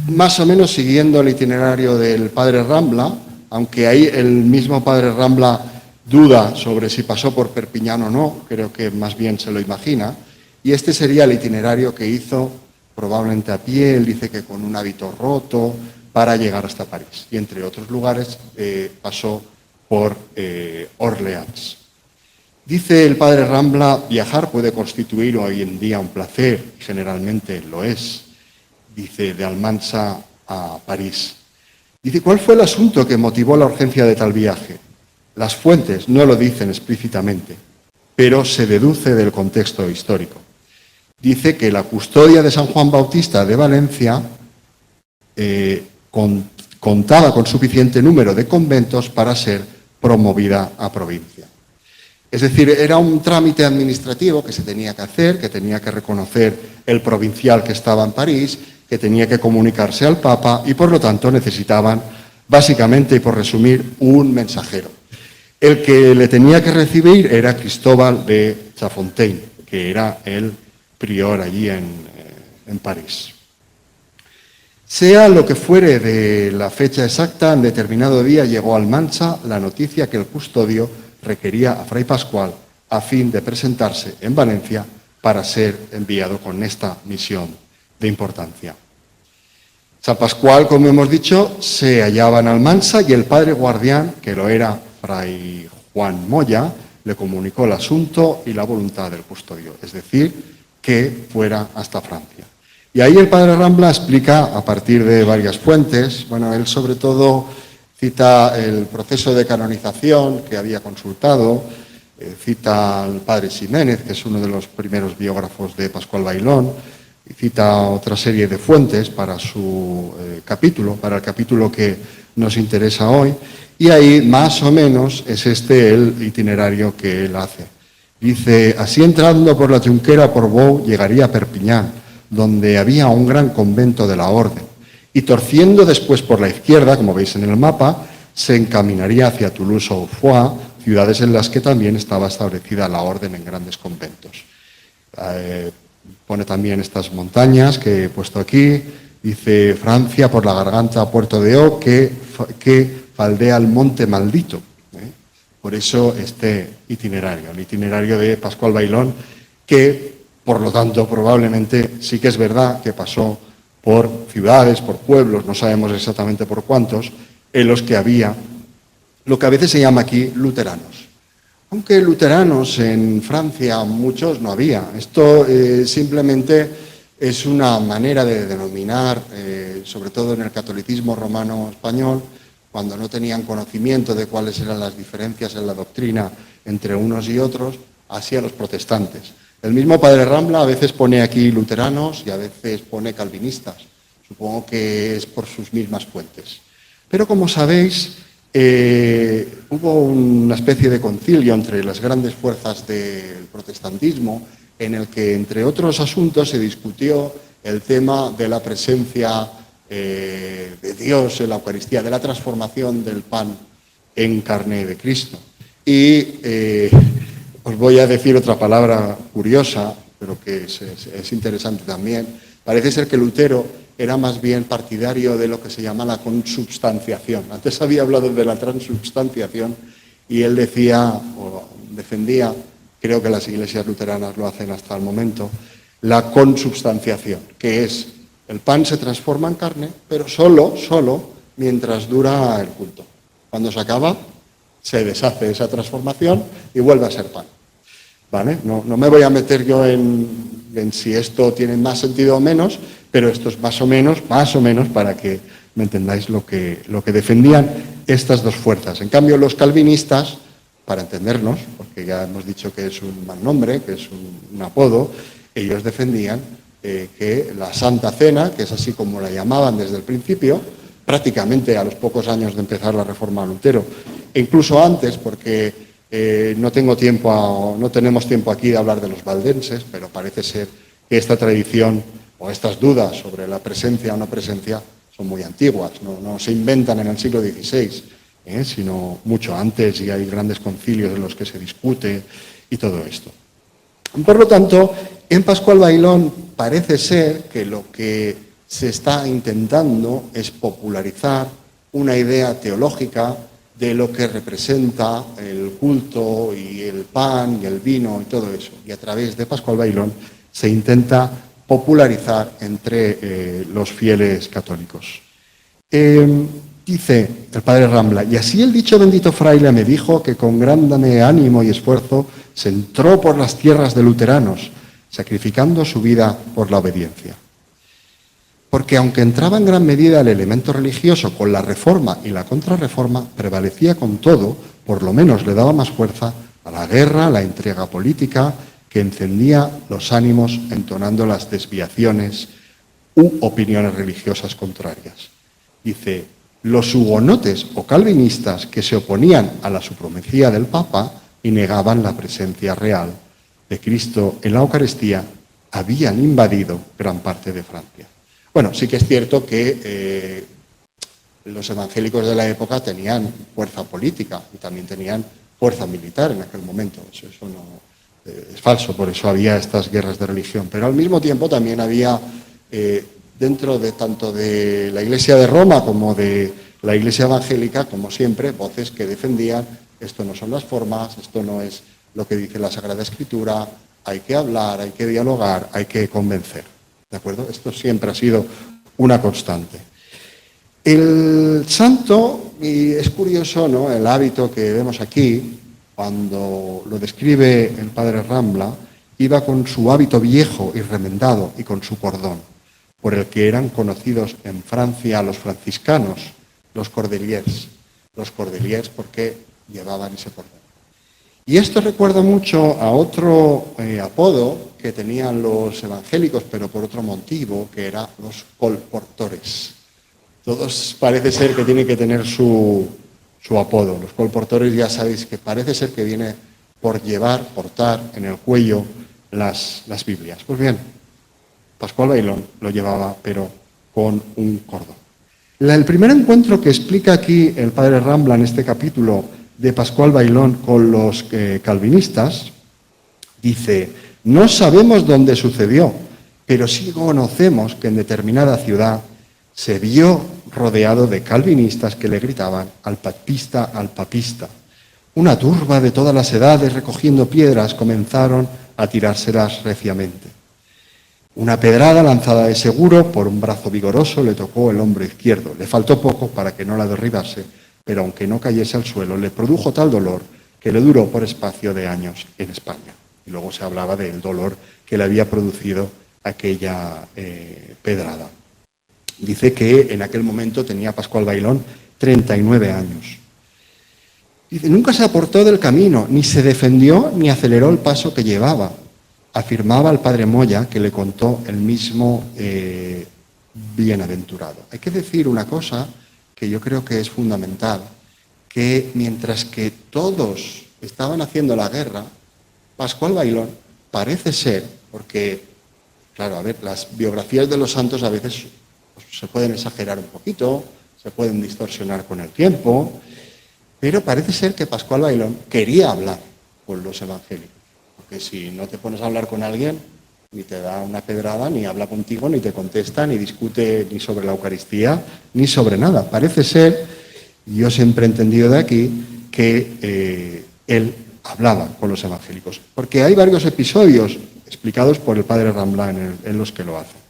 más o menos siguiendo el itinerario del padre Rambla, aunque ahí el mismo padre Rambla duda sobre si pasó por Perpiñán o no, creo que más bien se lo imagina, y este sería el itinerario que hizo probablemente a pie, él dice que con un hábito roto, para llegar hasta París. Y entre otros lugares pasó por Orleans. Dice el padre Rambla, viajar puede constituir hoy en día un placer, generalmente lo es. Dice, de Almansa a París. Dice, ¿cuál fue el asunto que motivó la urgencia de tal viaje? Las fuentes no lo dicen explícitamente, pero se deduce del contexto histórico. Dice que la custodia de San Juan Bautista de Valencia contaba con suficiente número de conventos para ser promovida a provincia. Es decir, era un trámite administrativo que se tenía que hacer, que tenía que reconocer el provincial que estaba en París, que tenía que comunicarse al Papa y, por lo tanto, necesitaban, básicamente, y por resumir, un mensajero. El que le tenía que recibir era Cristóbal de Chafontaine, que era el prior allí en París. Sea lo que fuere de la fecha exacta, en determinado día llegó al Almansa la noticia que el custodio requería a Fray Pascual a fin de presentarse en Valencia para ser enviado con esta misión de importancia. San Pascual, como hemos dicho, se hallaba en Almansa y el padre guardián, que lo era Fray Juan Moya, le comunicó el asunto y la voluntad del custodio, es decir, que fuera hasta Francia. Y ahí el padre Rambla explica, a partir de varias fuentes, bueno, él sobre todo cita el proceso de canonización que había consultado, cita al padre Ximénez, que es uno de los primeros biógrafos de Pascual Bailón, y cita otra serie de fuentes para su capítulo, para el capítulo que nos interesa hoy, y ahí más o menos es este el itinerario que él hace. Dice, así entrando por la Junquera por Bou, llegaría a Perpiñán, donde había un gran convento de la orden, y torciendo después por la izquierda, como veis en el mapa, se encaminaría hacia Toulouse o Foix, ciudades en las que también estaba establecida la orden en grandes conventos. Pone también estas montañas que he puesto aquí, dice Francia por la garganta a Puerto de O, que faldea el monte maldito. Por eso este itinerario, el itinerario de Pascual Bailón, que por lo tanto probablemente sí que es verdad que pasó por ciudades, por pueblos, no sabemos exactamente por cuántos, en los que había lo que a veces se llama aquí luteranos. Aunque luteranos en Francia muchos no había. Esto simplemente es una manera de denominar, sobre todo en el catolicismo romano español, cuando no tenían conocimiento de cuáles eran las diferencias en la doctrina entre unos y otros, así a los protestantes. El mismo padre Rambla a veces pone aquí luteranos y a veces pone calvinistas. Supongo que es por sus mismas fuentes. Pero como sabéis, hubo una especie de concilio entre las grandes fuerzas del protestantismo en el que, entre otros asuntos, se discutió el tema de la presencia de Dios en la Eucaristía, de la transformación del pan en carne de Cristo. Y os voy a decir otra palabra curiosa, pero que es interesante también. Parece ser que Lutero era más bien partidario de lo que se llama la consubstanciación. Antes había hablado de la transubstanciación y él decía, o defendía, creo que las iglesias luteranas lo hacen hasta el momento, la consubstanciación, que es el pan se transforma en carne, pero solo mientras dura el culto. Cuando se acaba, se deshace esa transformación y vuelve a ser pan. ¿Vale? No me voy a meter yo en si esto tiene más sentido o menos, pero esto es más o menos para que me entendáis lo que defendían estas dos fuerzas. En cambio, los calvinistas, para entendernos, porque ya hemos dicho que es un mal nombre, que es un apodo, ellos defendían que la Santa Cena, que es así como la llamaban desde el principio, prácticamente a los pocos años de empezar la Reforma de Lutero, e incluso antes, porque no tenemos tiempo aquí de hablar de los valdenses, pero parece ser que esta tradición o estas dudas sobre la presencia o no presencia son muy antiguas, no se inventan en el siglo XVI, sino mucho antes, y hay grandes concilios en los que se discute y todo esto. Por lo tanto, en Pascual Bailón parece ser que lo que se está intentando es popularizar una idea teológica de lo que representa el culto y el pan y el vino y todo eso. Y a través de Pascual Bailón se intenta popularizar entre los fieles católicos. Dice el padre Rambla, y así el dicho bendito fraile me dijo que con grande ánimo y esfuerzo se entró por las tierras de luteranos, sacrificando su vida por la obediencia. Porque aunque entraba en gran medida el elemento religioso con la reforma y la contrarreforma, prevalecía con todo, por lo menos le daba más fuerza a la guerra, a la intriga política, que encendía los ánimos entonando las desviaciones u opiniones religiosas contrarias. Dice, los hugonotes o calvinistas que se oponían a la supremacía del Papa y negaban la presencia real de Cristo en la Eucaristía habían invadido gran parte de Francia. Bueno, sí que es cierto que los evangélicos de la época tenían fuerza política y también tenían fuerza militar en aquel momento. Eso no es falso, por eso había estas guerras de religión. Pero al mismo tiempo también había, dentro de tanto de la Iglesia de Roma como de la Iglesia evangélica, como siempre, voces que defendían esto no son las formas, esto no es lo que dice la Sagrada Escritura, hay que hablar, hay que dialogar, hay que convencer. ¿De acuerdo? Esto siempre ha sido una constante. El santo, y es curioso, ¿no?, el hábito que vemos aquí, cuando lo describe el padre Rambla, iba con su hábito viejo y remendado y con su cordón, por el que eran conocidos en Francia los franciscanos, los cordeliers. Los cordeliers porque llevaban ese cordón. Y esto recuerda mucho a otro apodo que tenían los evangélicos, pero por otro motivo, que era los colportores. Todos parece ser que tienen que tener su apodo. Los colportores ya sabéis que parece ser que viene por portar en el cuello las Biblias. Pues bien, Pascual Bailón lo llevaba, pero con un cordón. El primer encuentro que explica aquí el padre Rambla en este capítulo de Pascual Bailón con los calvinistas, dice, no sabemos dónde sucedió, pero sí conocemos que en determinada ciudad se vio rodeado de calvinistas que le gritaban al papista. Una turba de todas las edades recogiendo piedras comenzaron a tirárselas reciamente. Una pedrada lanzada de seguro por un brazo vigoroso le tocó el hombro izquierdo. Le faltó poco para que no la derribase, pero aunque no cayese al suelo, le produjo tal dolor que le duró por espacio de años en España. Y luego se hablaba del dolor que le había producido aquella pedrada. Dice que en aquel momento tenía Pascual Bailón 39 años. Dice, nunca se apartó del camino, ni se defendió ni aceleró el paso que llevaba. Afirmaba el padre Moya, que le contó el mismo bienaventurado. Hay que decir una cosa que yo creo que es fundamental, que mientras que todos estaban haciendo la guerra, Pascual Bailón parece ser, porque, claro, a ver, las biografías de los santos a veces se pueden exagerar un poquito, se pueden distorsionar con el tiempo, pero parece ser que Pascual Bailón quería hablar con los evangélicos. Porque si no te pones a hablar con alguien, ni te da una pedrada, ni habla contigo, ni te contesta, ni discute ni sobre la Eucaristía, ni sobre nada. Parece ser, yo siempre he entendido de aquí, que él hablaba con los evangélicos. Porque hay varios episodios explicados por el padre Rambla en los que lo hace.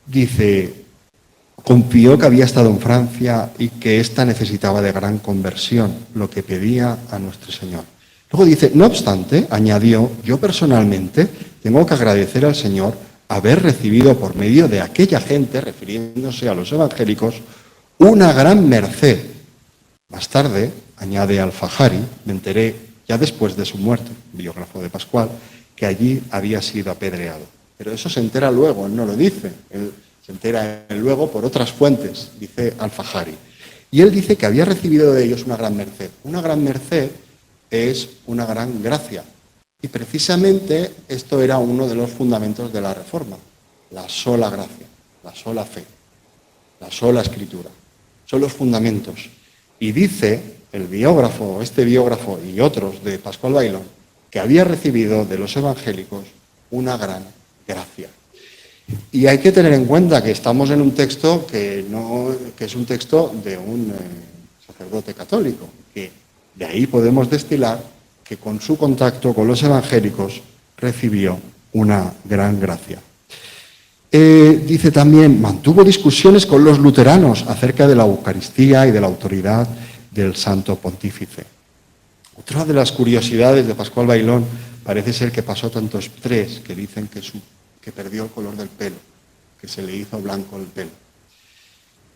Dice, confió que había estado en Francia y que ésta necesitaba de gran conversión, lo que pedía a nuestro Señor. Luego dice, no obstante, añadió, yo personalmente tengo que agradecer al Señor haber recibido por medio de aquella gente, refiriéndose a los evangélicos, una gran merced. Más tarde, añade Al-Fajari, me enteré, ya después de su muerte, biógrafo de Pascual, que allí había sido apedreado. Pero eso se entera luego, él no lo dice, él se entera luego por otras fuentes, dice Al-Fajari. Y él dice que había recibido de ellos una gran merced. Una gran merced es una gran gracia. Y precisamente esto era uno de los fundamentos de la Reforma, la sola gracia, la sola fe, la sola escritura. Son los fundamentos. Y dice el biógrafo, este biógrafo y otros de Pascual Bailón, que había recibido de los evangélicos una gran gracia. Y hay que tener en cuenta que estamos en un texto que es un texto de un sacerdote católico, que de ahí podemos destilar que con su contacto con los evangélicos recibió una gran gracia. Dice también, mantuvo discusiones con los luteranos acerca de la Eucaristía y de la autoridad del Santo Pontífice. Otra de las curiosidades de Pascual Bailón parece ser que pasó tanto estrés que dicen que perdió el color del pelo, que se le hizo blanco el pelo.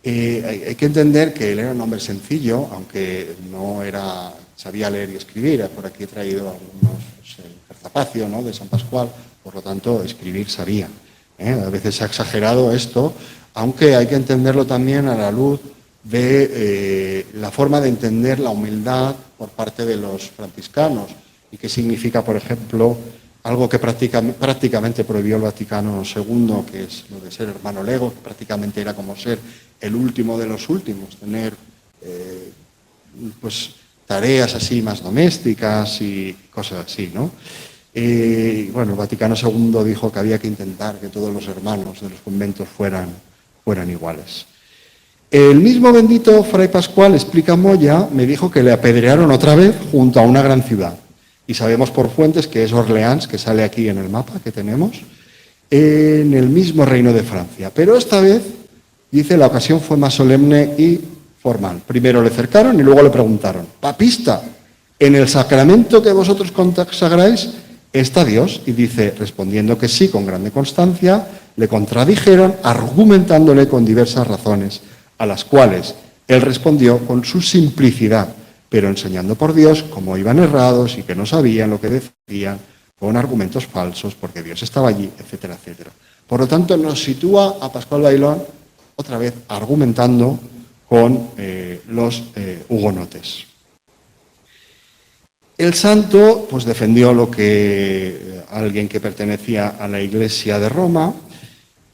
Hay que entender que él era un hombre sencillo, aunque no sabía leer y escribir. Por aquí he traído algunos cartapacio, ¿no?, de San Pascual, por lo tanto escribir sabía. A veces se ha exagerado esto, aunque hay que entenderlo también a la luz de la forma de entender la humildad por parte de los franciscanos y qué significa, por ejemplo, algo que prácticamente prohibió el Vaticano II, que es lo de ser hermano lego, que prácticamente era como ser el último de los últimos, tener pues tareas así más domésticas y cosas así, ¿no? Bueno, el Vaticano II dijo que había que intentar que todos los hermanos de los conventos fueran iguales. El mismo bendito Fray Pascual, explica Moya, me dijo que le apedrearon otra vez junto a una gran ciudad. Y sabemos por fuentes que es Orleans, que sale aquí en el mapa que tenemos, en el mismo reino de Francia. Pero esta vez, dice, la ocasión fue más solemne y formal. Primero le cercaron y luego le preguntaron, «Papista, ¿en el sacramento que vosotros consagráis está Dios?» Y dice, respondiendo que sí, con grande constancia, le contradijeron, argumentándole con diversas razones, a las cuales él respondió con su simplicidad, pero enseñando por Dios cómo iban errados y que no sabían lo que decían, con argumentos falsos, porque Dios estaba allí, etcétera, etcétera. Por lo tanto, nos sitúa a Pascual Bailón, otra vez argumentando con los hugonotes. El santo pues defendió lo que alguien que pertenecía a la Iglesia de Roma.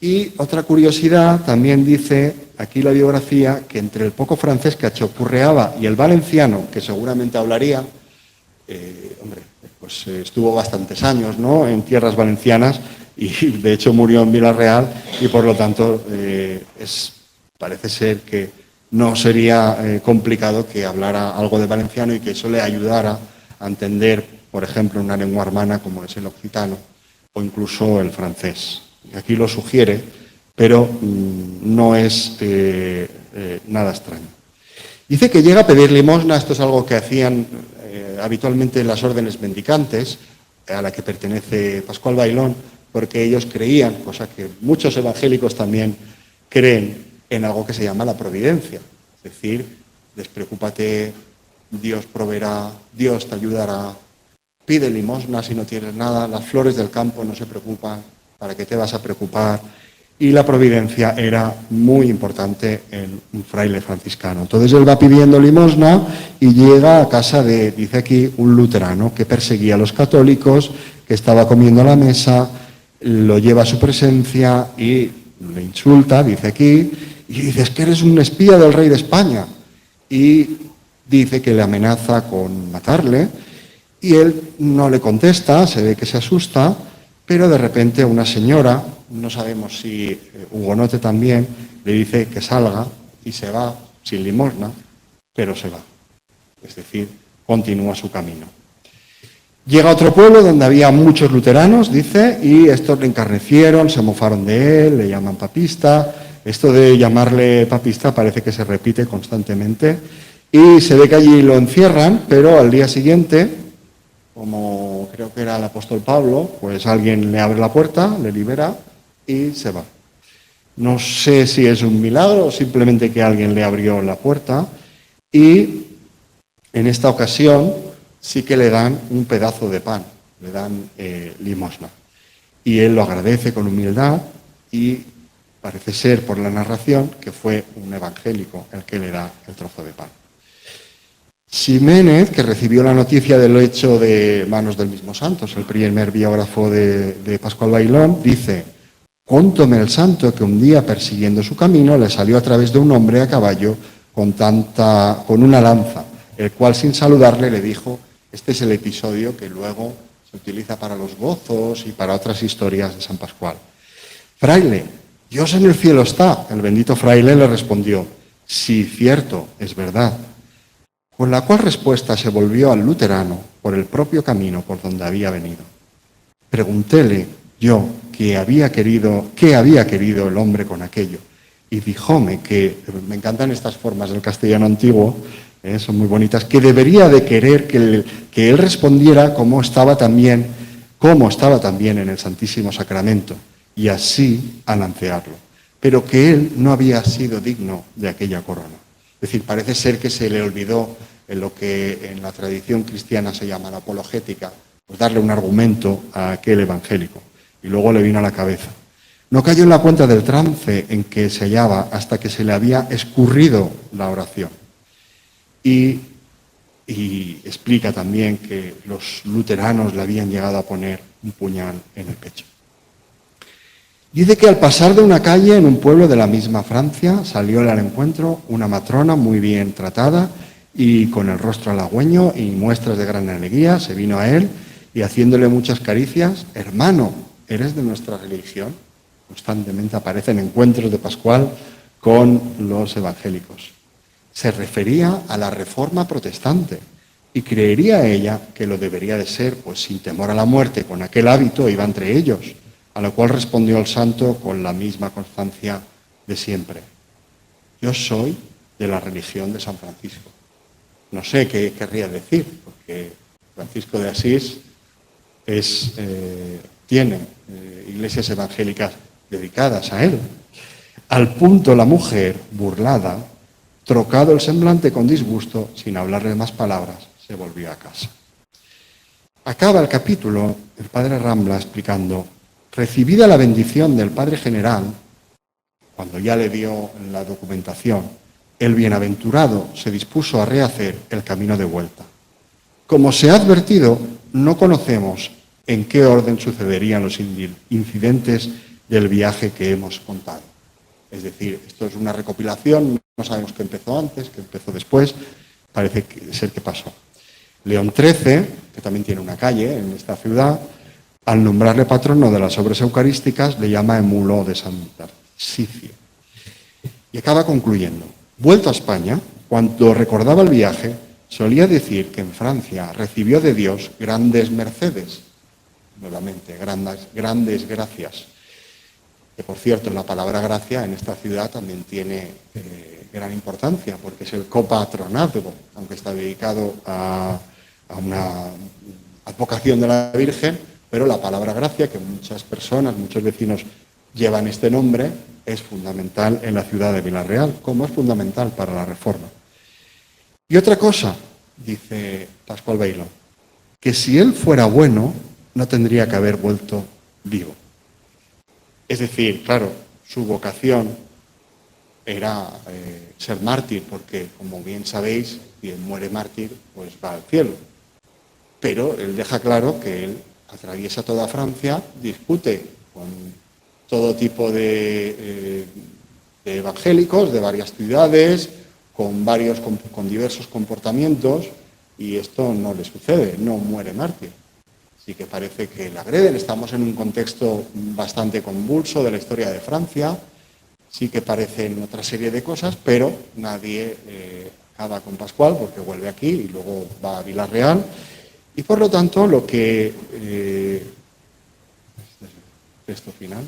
Y otra curiosidad, también dice aquí la biografía, que entre el poco francés que chapurreaba y el valenciano, que seguramente hablaría, pues estuvo bastantes años, ¿no?, en tierras valencianas y de hecho murió en Vila-real y por lo tanto parece ser que no sería complicado que hablara algo de valenciano y que eso le ayudara a entender, por ejemplo, una lengua hermana como es el occitano o incluso el francés. Aquí lo sugiere, pero no es nada extraño. Dice que llega a pedir limosna, esto es algo que hacían habitualmente las órdenes mendicantes, a la que pertenece Pascual Bailón, porque ellos creían, cosa que muchos evangélicos también creen, en algo que se llama la providencia. Es decir, despreocúpate, Dios proveerá, Dios te ayudará, pide limosna si no tienes nada, las flores del campo no se preocupan, ¿para qué te vas a preocupar? Y la providencia era muy importante en un fraile franciscano. Entonces él va pidiendo limosna y llega a casa de, dice aquí, un luterano que perseguía a los católicos, que estaba comiendo a la mesa, lo lleva a su presencia y le insulta, dice aquí, y dice, es que eres un espía del rey de España. Y dice que le amenaza con matarle y él no le contesta, se ve que se asusta, pero de repente una señora, no sabemos si hugonote también, le dice que salga y se va sin limosna, pero se va. Es decir, continúa su camino. Llega a otro pueblo donde había muchos luteranos, dice, y estos le encarnecieron, se mofaron de él, le llaman papista. Esto de llamarle papista parece que se repite constantemente. Y se ve que allí lo encierran, pero al día siguiente, como creo que era el apóstol Pablo, pues alguien le abre la puerta, le libera y se va. No sé si es un milagro o simplemente que alguien le abrió la puerta y en esta ocasión sí que le dan un pedazo de pan, le dan limosna. Y él lo agradece con humildad y parece ser por la narración que fue un evangélico el que le da el trozo de pan. Ximénez, que recibió la noticia del hecho de manos del mismo Santos, el primer biógrafo de Pascual Bailón, dice: «Cóntome el santo que un día, persiguiendo su camino, le salió a través de un hombre a caballo con una lanza, el cual, sin saludarle, le dijo». Este es el episodio que luego se utiliza para los gozos y para otras historias de San Pascual. «Fraile, Dios en el cielo está». El bendito fraile le respondió: «Sí, cierto, es verdad». Con la cual respuesta se volvió al luterano por el propio camino por donde había venido. Preguntéle yo qué había querido el hombre con aquello, y díjome que, me encantan estas formas del castellano antiguo, son muy bonitas, que debería de querer que él respondiera cómo estaba también en el Santísimo Sacramento, y así alancearlo, pero que él no había sido digno de aquella corona. Es decir, parece ser que se le olvidó en lo que en la tradición cristiana se llama la apologética, pues darle un argumento a aquel evangélico, y luego le vino a la cabeza. No cayó en la cuenta del trance en que se hallaba hasta que se le había escurrido la oración. Y explica también que los luteranos le habían llegado a poner un puñal en el pecho. Dice que al pasar de una calle en un pueblo de la misma Francia, salióle al encuentro una matrona muy bien tratada y con el rostro halagüeño y muestras de gran alegría, se vino a él y haciéndole muchas caricias: «Hermano, ¿eres de nuestra religión?». Constantemente aparecen encuentros de Pascual con los evangélicos. Se refería a la Reforma protestante y creería ella que lo debería de ser, pues sin temor a la muerte, con aquel hábito iba entre ellos. A lo cual respondió el santo con la misma constancia de siempre: «Yo soy de la religión de San Francisco». No sé qué querría decir, porque Francisco de Asís tiene iglesias evangélicas dedicadas a él. Al punto la mujer, burlada, trocado el semblante con disgusto, sin hablarle más palabras, se volvió a casa. Acaba el capítulo el padre Rambla explicando: recibida la bendición del Padre General, cuando ya le dio la documentación, el bienaventurado se dispuso a rehacer el camino de vuelta. Como se ha advertido, no conocemos en qué orden sucederían los incidentes del viaje que hemos contado. Es decir, esto es una recopilación, no sabemos qué empezó antes, qué empezó después, parece ser que pasó. León XIII, que también tiene una calle en esta ciudad, al nombrarle patrono de las obras eucarísticas, le llama Emuló de San Tarsicio. Y acaba concluyendo: vuelto a España, cuando recordaba el viaje, solía decir que en Francia recibió de Dios grandes mercedes, nuevamente, grandes gracias. Que, por cierto, la palabra gracia en esta ciudad también tiene gran importancia, porque es el copatronazgo, aunque está dedicado a una advocación de la Virgen, pero la palabra gracia, que muchas personas, muchos vecinos llevan este nombre, es fundamental en la ciudad de Vila-real, como es fundamental para la Reforma. Y otra cosa, dice Pascual Bailón, que si él fuera bueno, no tendría que haber vuelto vivo. Es decir, claro, su vocación era ser mártir, porque, como bien sabéis, quien muere mártir, pues va al cielo. Pero él deja claro que él atraviesa toda Francia, discute con todo tipo de evangélicos de varias ciudades, con diversos comportamientos, y esto no le sucede, no muere mártir. Sí que parece que le agreden, estamos en un contexto bastante convulso de la historia de Francia, sí que parecen otra serie de cosas, pero nadie acaba con Pascual, porque vuelve aquí y luego va a Vila-real. Y por lo tanto, lo que texto final,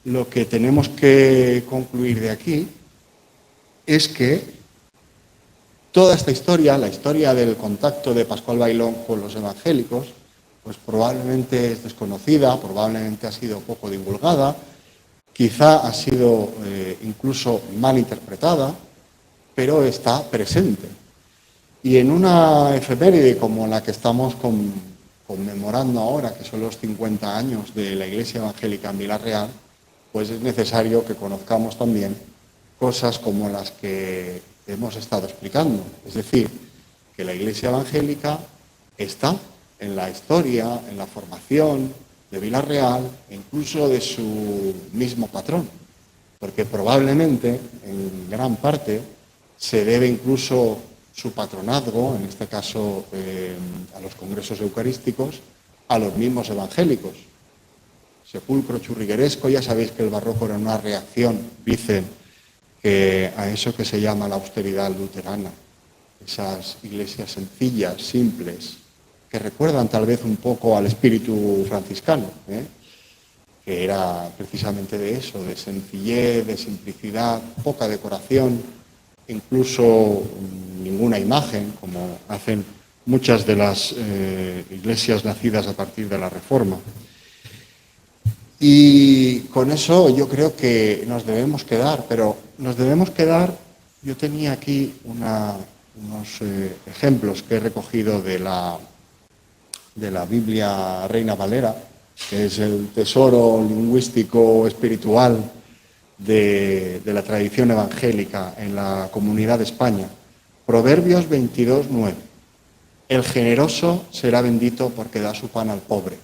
lo que tenemos que concluir de aquí es que toda esta historia, la historia del contacto de Pascual Bailón con los evangélicos, pues probablemente es desconocida, probablemente ha sido poco divulgada, quizá ha sido incluso mal interpretada, pero está presente. Y en una efeméride como la que estamos conmemorando ahora, que son los 50 años de la Iglesia Evangélica en Vila-real, pues es necesario que conozcamos también cosas como las que hemos estado explicando. Es decir, que la Iglesia evangélica está en la historia, en la formación de Vila-real, e incluso de su mismo patrón, porque probablemente, en gran parte, se debe incluso su patronazgo, en este caso a los congresos eucarísticos, a los mismos evangélicos. Sepulcro churrigueresco, ya sabéis que el barroco era una reacción, dicen, a eso que se llama la austeridad luterana, esas iglesias sencillas, simples, que recuerdan tal vez un poco al espíritu franciscano, que era precisamente de eso, de sencillez, de simplicidad, poca decoración, incluso ninguna imagen, como hacen muchas de las iglesias nacidas a partir de la Reforma. Y con eso yo creo que nos debemos quedar, pero nos debemos quedar, yo tenía aquí unos ejemplos que he recogido de la Biblia Reina Valera, que es el tesoro lingüístico espiritual de la tradición evangélica en la Comunidad de España. Proverbios 22:9. El generoso será bendito porque da su pan al pobre.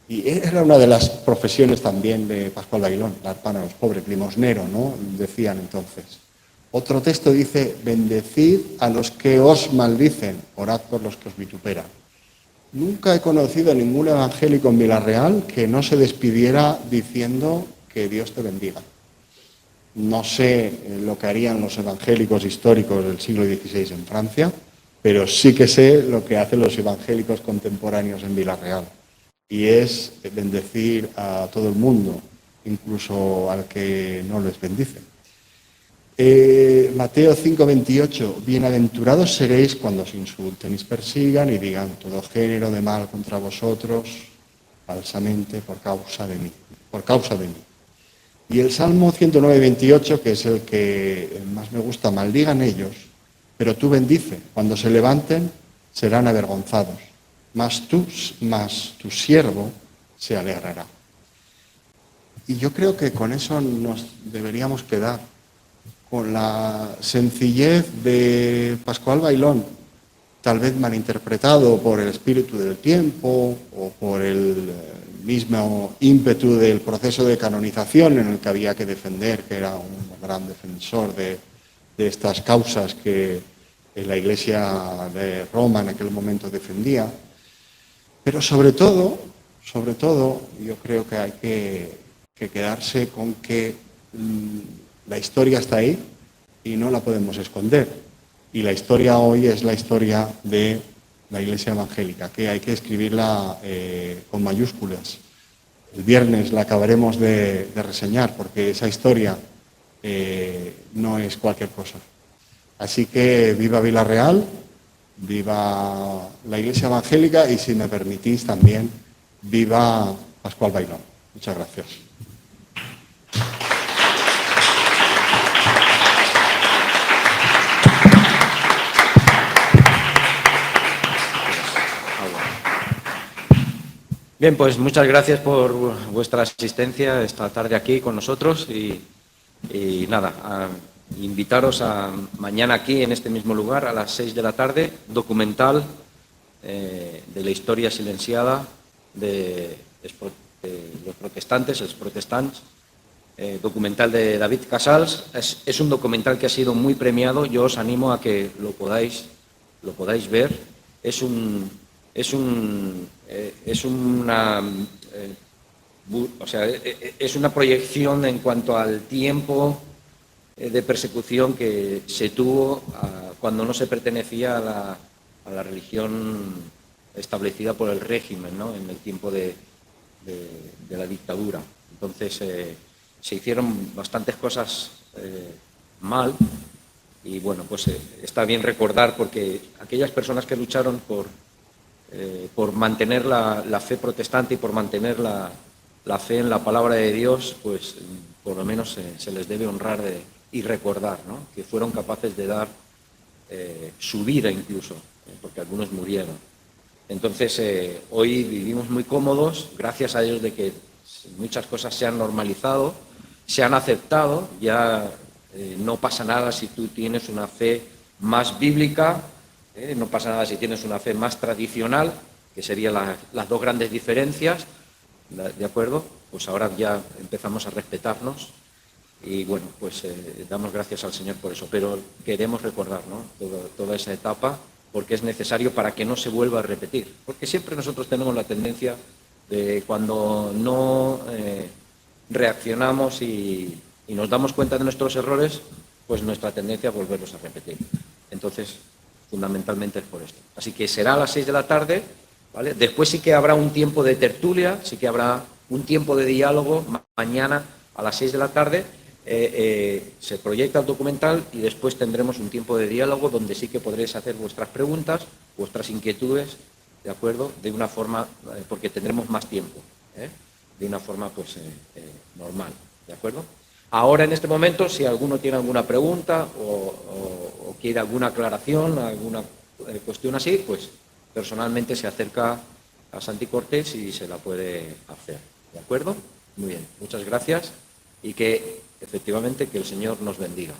Y era una de las profesiones también de Pascual Bailón, dar pan a los pobres, limosnero, ¿no? Decían entonces. Otro texto dice, bendecid a los que os maldicen, orad por los que os vituperan. Nunca he conocido a ningún evangélico en Vila-real que no se despidiera diciendo que Dios te bendiga. No sé lo que harían los evangélicos históricos del siglo XVI en Francia, pero sí que sé lo que hacen los evangélicos contemporáneos en Vila-real. Y es bendecir a todo el mundo, incluso al que no les bendice. Mateo 5:28, bienaventurados seréis cuando os insulten y os persigan y digan todo género de mal contra vosotros, falsamente por causa de mí. Y el Salmo 109:28, que es el que más me gusta, maldigan ellos, pero tú bendice, cuando se levanten serán avergonzados. Mas tu siervo se alegrará. Y yo creo que con eso nos deberíamos quedar, con la sencillez de Pascual Bailón, tal vez malinterpretado por el espíritu del tiempo o por el mismo ímpetu del proceso de canonización en el que había que defender, que era un gran defensor de estas causas que la Iglesia de Roma en aquel momento defendía. Pero sobre todo, yo creo que hay que quedarse con que la historia está ahí y no la podemos esconder. Y la historia hoy es la historia de la Iglesia evangélica, que hay que escribirla con mayúsculas. El viernes la acabaremos de reseñar, porque esa historia no es cualquier cosa. Así que viva Vila-real, viva la Iglesia evangélica y, si me permitís, también viva Pascual Bailón. Muchas gracias. Bien, pues muchas gracias por vuestra asistencia esta tarde aquí con nosotros y nada, invitaros a mañana aquí en este mismo lugar a las 6 de la tarde, documental de la historia silenciada de los protestantes, los protestants, documental de David Casals. Es un documental que ha sido muy premiado, yo os animo a que lo podáis ver. Es una proyección en cuanto al tiempo de persecución que se tuvo cuando no se pertenecía a la religión establecida por el régimen, ¿no? En el tiempo de la dictadura. Entonces se hicieron bastantes cosas mal y bueno, pues está bien recordar, porque aquellas personas que lucharon por mantener la fe protestante y por mantener la fe en la palabra de Dios, pues por lo menos se les debe honrar y recordar, ¿no? Que fueron capaces de dar su vida incluso, porque algunos murieron. Entonces hoy vivimos muy cómodos, gracias a Dios, de que muchas cosas se han normalizado, se han aceptado, ya no pasa nada si tú tienes una fe más bíblica No pasa nada si tienes una fe más tradicional, que serían las dos grandes diferencias, ¿de acuerdo? Pues ahora ya empezamos a respetarnos y, bueno, pues damos gracias al Señor por eso. Pero queremos recordar, ¿no?, toda esa etapa, porque es necesario para que no se vuelva a repetir. Porque siempre nosotros tenemos la tendencia de, cuando no reaccionamos y nos damos cuenta de nuestros errores, pues nuestra tendencia es volverlos a repetir. Entonces, fundamentalmente es por esto. Así que será a las 6 de la tarde, ¿vale? Después sí que habrá un tiempo de tertulia, sí que habrá un tiempo de diálogo mañana a las 6 de la tarde. Se proyecta el documental y después tendremos un tiempo de diálogo donde sí que podréis hacer vuestras preguntas, vuestras inquietudes, ¿de acuerdo? De una forma, porque tendremos más tiempo, de una forma pues normal, ¿de acuerdo? Ahora, en este momento, si alguno tiene alguna pregunta o quiere alguna aclaración, alguna cuestión así, pues personalmente se acerca a Santi Cortés y se la puede hacer, ¿de acuerdo? Muy bien, muchas gracias y que efectivamente que el Señor nos bendiga.